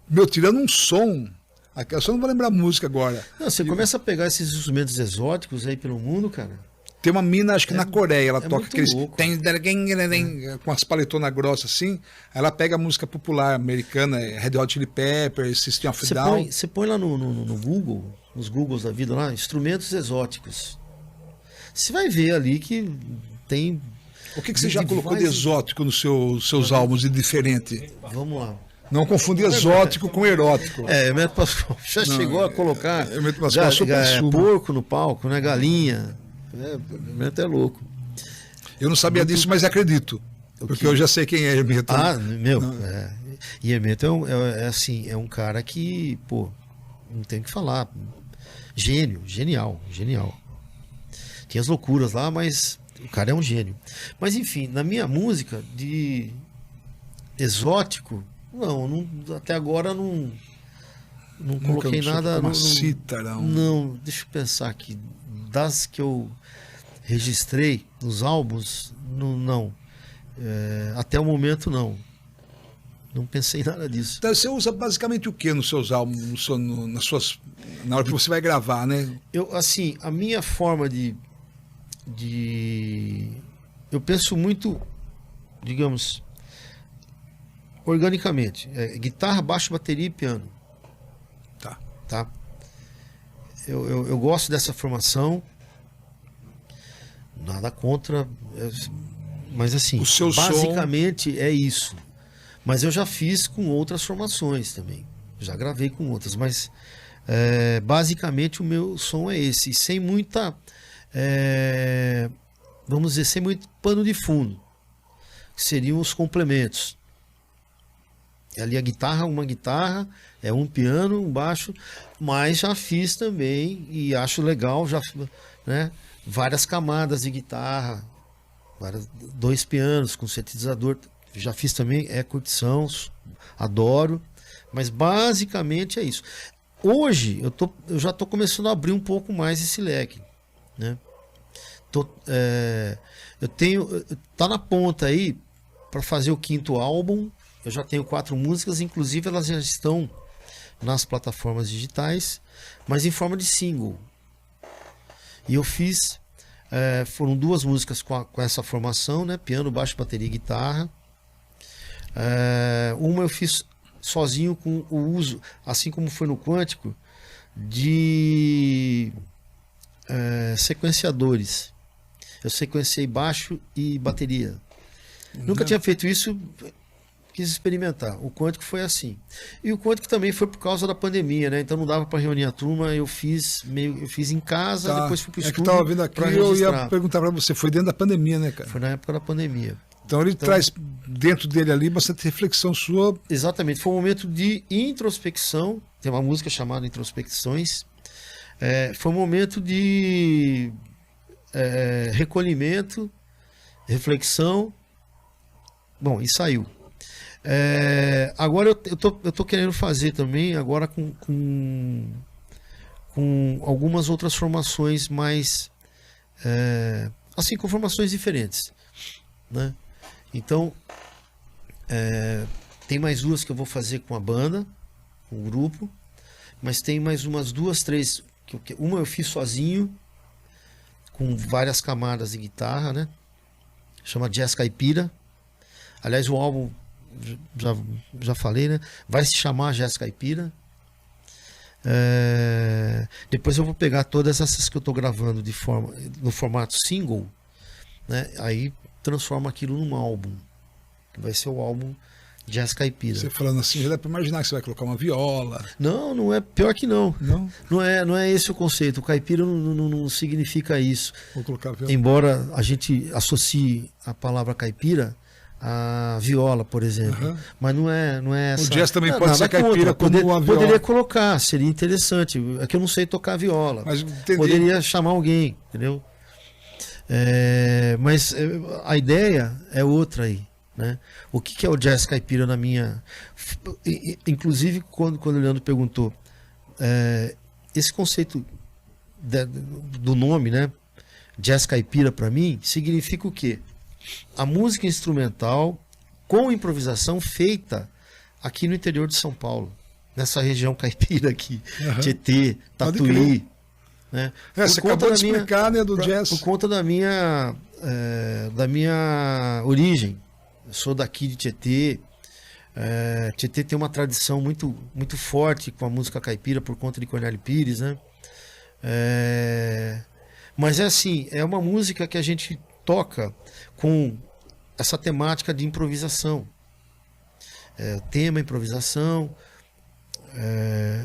Meu, tirando um som... Eu só não vou lembrar a música agora. Não, você começa a pegar esses instrumentos exóticos aí pelo mundo, cara. Tem uma mina, acho que na Coreia, ela toca aqueles... louco. Com as paletonas grossas assim. Aí ela pega a música popular americana, Red Hot Chili Peppers, System of a Down. Você põe lá no Google, nos Googles da vida lá, instrumentos exóticos. Você vai ver ali que tem... O que você já colocou de exótico nos seus álbuns de diferente? Vamos lá. Não confundir exótico com erótico. Hermeto Pascoal já chegou a colocar Hermeto Pascoal porco no palco, né? Galinha. Hermeto é louco. Eu não sabia disso, mas acredito. Porque eu já sei quem é Hermeto. E Hermeto é um cara que, pô, não tem o que falar. Genial. Tinha as loucuras lá, mas o cara é um gênio. Mas enfim, na minha música de exótico, não até agora não coloquei nada. Não, deixa eu pensar aqui. Das que eu registrei nos álbuns, não. Até o momento, não. Não pensei em nada disso. Então, você usa basicamente o que nos seus álbuns, na hora que você vai gravar, né? A minha forma eu penso muito, digamos, organicamente. Guitarra, baixo, bateria e piano. Tá? Eu gosto dessa formação. Nada contra. Mas assim, basicamente é isso. Mas eu já fiz com outras formações também. Já gravei com outras, mas basicamente o meu som é esse. E sem muita... vamos dizer, sem muito pano de fundo. Que seriam os complementos. Ali uma guitarra, um piano, um baixo, mas já fiz também e acho legal, né, várias camadas de guitarra, 2 pianos com sintetizador, já fiz também, curtição, adoro, mas basicamente é isso. Hoje eu já estou começando a abrir um pouco mais esse leque, né? Tá na ponta aí para fazer o 5º álbum. Eu já tenho 4 músicas, inclusive elas já estão nas plataformas digitais, mas em forma de single. E eu fiz, foram 2 músicas com essa formação, né? Piano, baixo, bateria e guitarra. Uma eu fiz sozinho com o uso, assim como foi no Quântico, de sequenciadores. Eu sequenciei baixo e bateria. Nunca tinha feito isso. Quis experimentar. O Quântico foi assim. E o Quântico também foi por causa da pandemia, né? Então não dava para reunir a turma, eu fiz em casa, depois fui pro estúdio. Que tava vindo aqui, eu ia perguntar para você, foi dentro da pandemia, né, cara? Foi na época da pandemia. Então ele traz dentro dele ali bastante reflexão sua. Exatamente, foi um momento de introspecção, tem uma música chamada Introspecções. Foi um momento de recolhimento, reflexão. Bom, e saiu. Agora eu tô querendo fazer também, agora com com algumas outras formações mais, assim, com formações diferentes, né? Então, tem mais duas que eu vou fazer com a banda, com o grupo, mas tem mais umas duas, três, uma eu fiz sozinho, com várias camadas de guitarra, né? Chama Jazz Caipira. Aliás, o álbum, já falei, né? Vai se chamar Jazz Caipira. Depois eu vou pegar todas essas que eu estou gravando no formato single, né? Aí transforma aquilo num álbum, que vai ser o álbum Jazz Caipira. Você falando assim, já dá para imaginar que você vai colocar uma viola. Não, não é, pior que não. Não? Não é esse o conceito. O caipira não significa isso. Vou colocar a viola. Embora a gente associe a palavra caipira a viola, por exemplo. Uhum. Mas não é essa. O jazz também pode ser caipira como a viola. Poderia colocar, seria interessante. É que eu não sei tocar viola. Mas poderia chamar alguém, entendeu? Mas a ideia é outra aí, né? O que é o jazz caipira na minha... Inclusive, quando o Leandro perguntou, esse conceito do nome, né? Jazz caipira, para mim, significa o quê? A música instrumental com improvisação feita aqui no interior de São Paulo, nessa região caipira aqui, Tietê, Tatuí, né? Você acabou de explicar, né, do jazz. Por conta da minha origem. Eu sou daqui de Tietê. Tietê tem uma tradição muito, muito forte com a música caipira por conta de Cornélio Pires, né? Mas assim, é uma música que a gente toca com essa temática de improvisação. Tema, improvisação,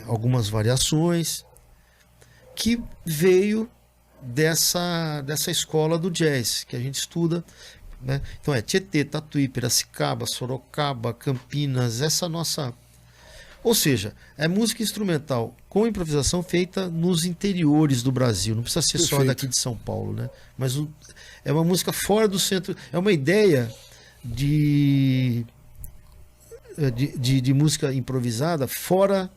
algumas variações, que veio dessa escola do jazz, que a gente estuda, né? Então Tietê, Tatuí, Piracicaba, Sorocaba, Campinas, essa nossa... Ou seja, é música instrumental com improvisação feita nos interiores do Brasil. Não precisa ser só daqui de São Paulo, né? Mas é uma música fora do centro. É uma ideia de música improvisada fora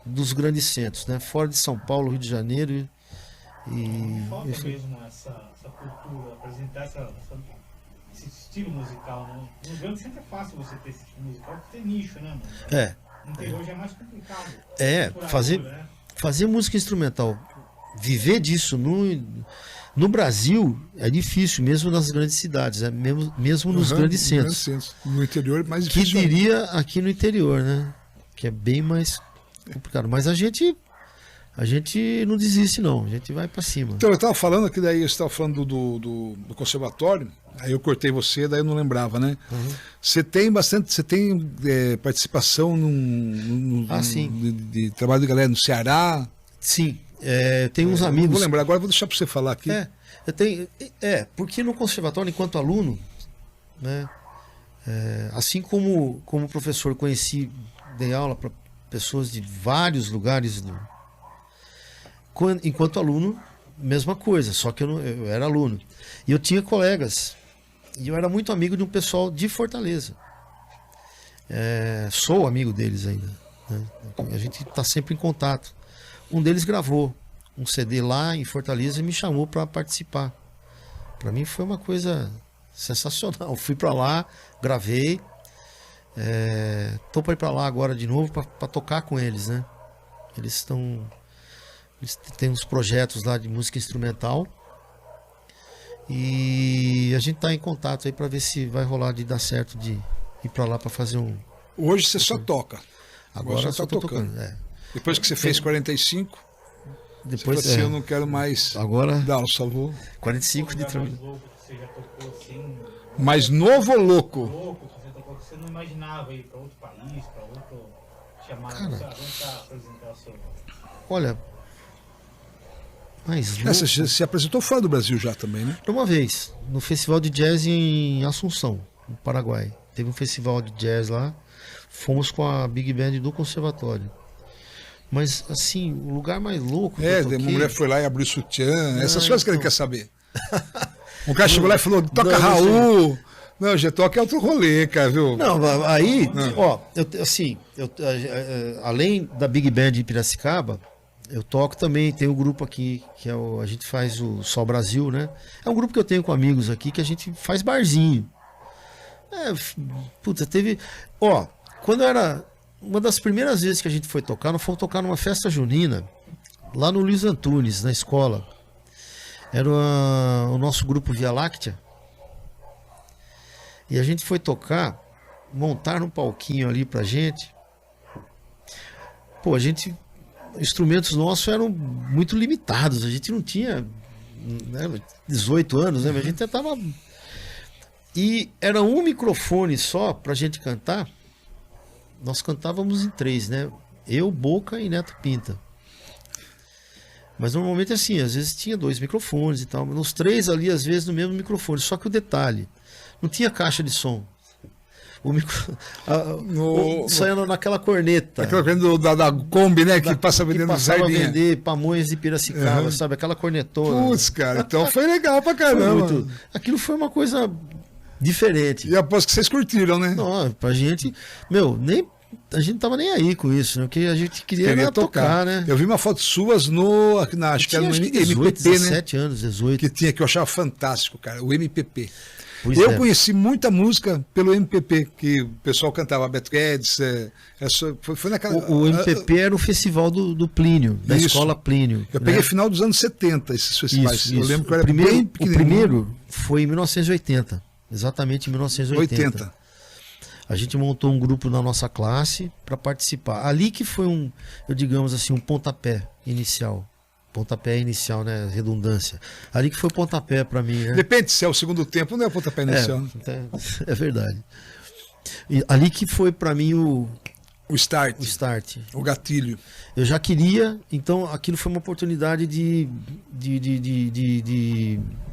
dos grandes centros, né? Fora de São Paulo, Rio de Janeiro. Falta mesmo essa cultura, apresentar esse estilo musical, né? No grande centro é fácil você ter esse estilo musical, porque tem nicho, né, mano? No interior já é mais complicado. Fazer música instrumental, viver disso no Brasil é difícil, mesmo nas grandes cidades, mesmo nos grandes centros. No interior, mais difícil. Que diria aqui no interior, né? Que é bem mais complicado. Mas a gente não desiste, não. A gente vai para cima. Então, eu estava falando que daí você estava falando do conservatório, aí eu cortei você, daí eu não lembrava, né? Você tem participação de trabalho de galera no Ceará? Sim, tem uns amigos. Vou lembrar, agora vou deixar para você falar aqui. Porque no conservatório, enquanto aluno, né? Assim como professor, dei aula para pessoas de vários lugares. Enquanto aluno, mesma coisa, só que eu era aluno. E eu tinha colegas, e eu era muito amigo de um pessoal de Fortaleza. Sou amigo deles ainda, né? A gente está sempre em contato. Um deles gravou um CD lá em Fortaleza e me chamou para participar. Para mim foi uma coisa sensacional. Fui para lá, gravei. Tô para ir para lá agora de novo para tocar com eles, né? Eles têm uns projetos lá de música instrumental e a gente tá em contato aí para ver se vai rolar de dar certo de ir para lá para fazer um... Hoje você só toca. Agora eu só tô tocando. Depois que você fez 45, depois você eu não quero mais agora dar o salvo. 45 de trabalho. Você já tocou assim... Mais novo ou louco? Louco, você não imaginava ir para outro país, para outro... Chamar você a apresentar o seu... Olha... Você se apresentou fora do Brasil já também, né? Uma vez, no Festival de Jazz em Assunção, no Paraguai. Teve um festival de jazz lá, fomos com a Big Band do Conservatório. Mas, assim, o lugar mais louco que eu toquei... uma mulher foi lá e abriu sutiã, essas coisas que ele quer saber. O cara chegou lá e falou, toca Raul... Não, G-Toque é outro rolê, cara, viu? Não, aí, além da Big Band de Piracicaba, Eu toco também, tem um grupo aqui, que é a gente faz o Sol Brasil, né? É um grupo que eu tenho com amigos aqui, que a gente faz barzinho. Puta, teve... Ó, quando era... Uma das primeiras vezes que a gente foi tocar, nós fomos tocar numa festa junina, lá no Luiz Antunes, na escola. Era o nosso grupo Via Láctea. E a gente foi tocar, montaram um palquinho ali pra gente. Pô, instrumentos nossos eram muito limitados, a gente não tinha, né, 18 anos, né, mas a gente tentava. E era um microfone só pra gente cantar. Nós cantávamos em 3, né? Eu, Boca e Neto Pinta. Mas normalmente assim, às vezes tinha 2 microfones e tal, mas nos 3 ali, às vezes no mesmo microfone. Só que o detalhe, não tinha caixa de som. Saindo naquela corneta. Aquela corneta da Kombi, né? Que passa vendendo passava a vender Pamonhas de Piracicaba, sabe? Aquela cornetona. Putz, cara, então foi legal pra caramba. Aquilo foi uma coisa diferente. E aposto que vocês curtiram, né? Não, pra gente... a gente não tava nem aí com isso, né? O que a gente queria tocar, né? Eu vi uma foto suas acho que era no 18, MPP, 17 anos, 18. Que tinha, que eu achava fantástico, cara, o MPP. Pois eu conheci muita música pelo MPP, que o pessoal cantava Beto Guedes, foi naquela... O MPP era o festival do Plínio, da escola Plínio. Eu peguei final dos anos 70 esses festivais. Isso. Eu lembro que eu era bem pequenininho. O primeiro foi em 1980, exatamente em 1980. A gente montou um grupo na nossa classe para participar. Ali que foi digamos assim, um pontapé inicial. Pontapé inicial, né? Redundância. Ali que foi pontapé para mim, né? Depende se é o segundo tempo, não é o pontapé inicial. É verdade. E ali que foi para mim o start. O gatilho. Eu já queria, então aquilo foi uma oportunidade de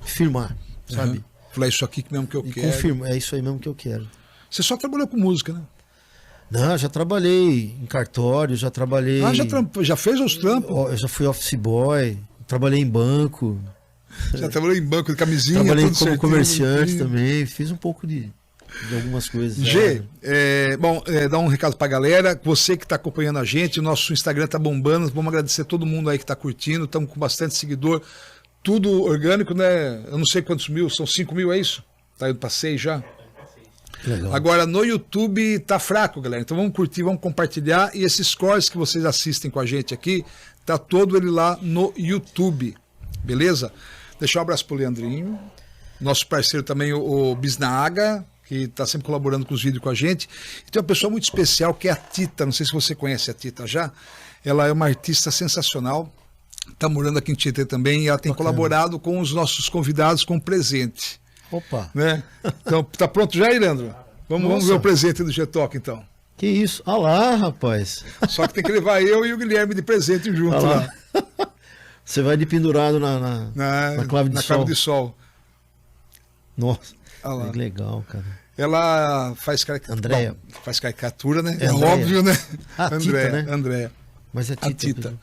firmar, sabe? Falar isso aqui mesmo que eu quero. Confirma, é isso aí mesmo que eu quero. Você só trabalhou com música, né? Não, já trabalhei em cartório, já trabalhei... já fez os trampos? Eu já fui office boy, trabalhei em banco. Já trabalhou em banco de camisinha? Trabalhei como comerciante também, fiz um pouco de algumas coisas. Dá um recado pra galera, você que tá acompanhando a gente, o nosso Instagram tá bombando, vamos agradecer a todo mundo aí que tá curtindo, estamos com bastante seguidor, tudo orgânico, né? Eu não sei quantos mil, são 5 mil, é isso? Tá indo pra 6 já? Legal. Agora no YouTube tá fraco, galera, então vamos curtir, vamos compartilhar, e esses scores que vocês assistem com a gente aqui, tá todo ele lá no YouTube, beleza? Deixar um abraço pro Leandrinho, nosso parceiro também, o Bisnaaga, que tá sempre colaborando com os vídeos com a gente, e tem uma pessoa muito especial que é a Tita, não sei se você conhece a Tita já, ela é uma artista sensacional, tá morando aqui em Tietê também, e ela tem colaborado com os nossos convidados com presente. Opa! Né? Então, tá pronto já, Leandro? Vamos ver o presente do G-Talk, então. Que isso? Ah lá, rapaz. Só que tem que levar eu e o Guilherme de presente junto lá. Você vai de pendurado na clave de sol. Clave de sol. Nossa, que legal, cara. Ela faz Andréia. Faz caricatura, né? É óbvio, né? Andréia, né? Andréia. Mas é Tita. A Tita.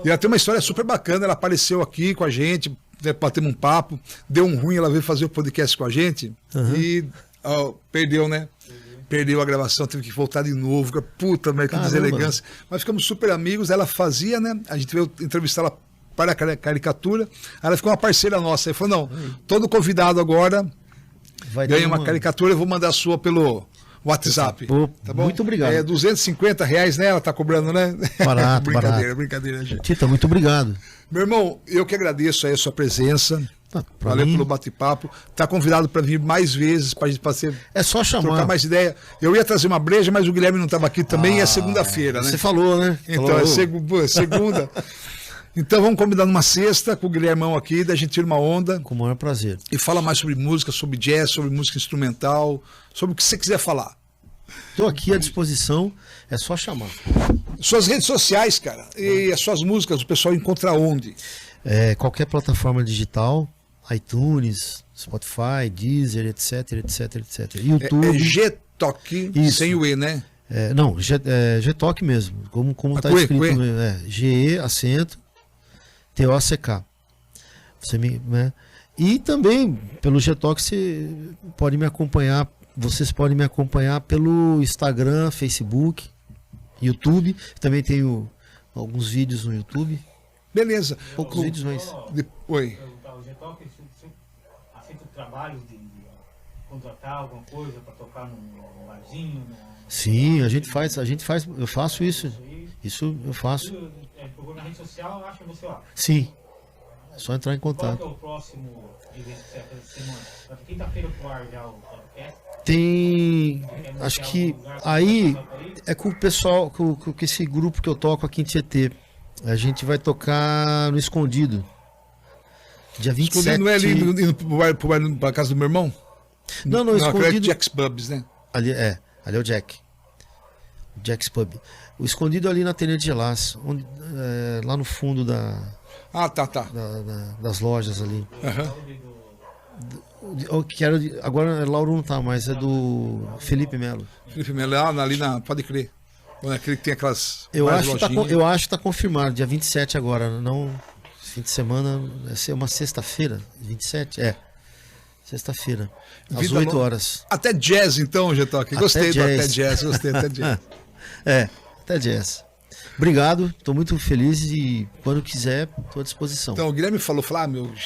E ela tem uma história super bacana, ela apareceu aqui com a gente, batemos um papo, deu um ruim, ela veio fazer o podcast com a gente e perdeu, né? Perdeu a gravação, teve que voltar de novo. Puta, mas que deselegância. Mas ficamos super amigos, ela fazia, né? A gente veio entrevistar ela para a caricatura, ela ficou uma parceira nossa. Aí falou, não, todo convidado agora ganha uma caricatura, eu vou mandar a sua pelo WhatsApp. Tá bom? Muito obrigado. R$250, né? Ela tá cobrando, né? Barato, brincadeira, gente. Tita, muito obrigado. Meu irmão, eu que agradeço aí a sua presença. Valeu pelo bate-papo. Tá convidado para vir mais vezes pra gente é só chamar. Trocar mais ideia. Eu ia trazer uma breja, mas o Guilherme não estava aqui também, e é segunda-feira, né? Você falou, né? Então, é segunda. Então vamos combinar numa sexta com o Guilhermão aqui, da gente tira uma onda. Com o maior prazer. E fala mais sobre música, sobre jazz, sobre música instrumental, sobre o que você quiser falar. Estou aqui à disposição, é só chamar. Suas redes sociais, cara, e as suas músicas, o pessoal encontra onde? Qualquer plataforma digital, iTunes, Spotify, Deezer, etc. YouTube. G-Talk, sem o E, né? Não, G-Talk mesmo, como está escrito. G-E, acento, T-O-C-K. E também, pelo G-Talk, vocês podem me acompanhar pelo Instagram, Facebook, YouTube. Também tem o alguns vídeos no YouTube. Beleza. Poucos vídeos, mas... Oi. O G-Talk aceita trabalhos de contratar alguma coisa para tocar num barzinho? Sim, a gente faz, eu faço isso. Isso eu faço. Procura na rede social, acha você lá. Sim. É só entrar em Qual contato. que é o próximo evento que você vai fazer essa semana? Vai ter quinta-feira pro ar já o podcast? Tem. Quer Acho anunciar que algum lugar pra aí tocar aí? é com o pessoal, com esse grupo que eu toco aqui em Tietê. A gente vai tocar no Escondido. Dia 27. Escondido não é ali indo pra casa do meu irmão? Não, aquele é Escondido. Jack's Pubs, né? Ali é o Jack. Jack's Pub. O Escondido ali na Tenente de Las, onde, lá no fundo Ah, tá. das lojas ali. Aham. Agora Lauro não tá, mas é do Felipe Melo. Felipe Melo, ali pode crer. Ou naquele que tem aquelas Eu várias acho, lojinhas. eu acho que tá confirmado, dia 27 agora, não fim de semana, vai ser uma sexta-feira, 27? Sexta-feira, às Vida 8 louca. horas. Até jazz, então, G-Talk. Gostei do jazz. até jazz, gostei até jazz. Até jazz. Obrigado, estou muito feliz e quando quiser, estou à disposição. Então, o Guilherme falou,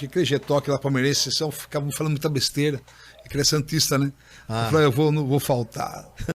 aquele G-Talk lá palmeirense, vocês ficavam falando muita besteira. Aquele é santista, né? Eu falei, eu não vou faltar.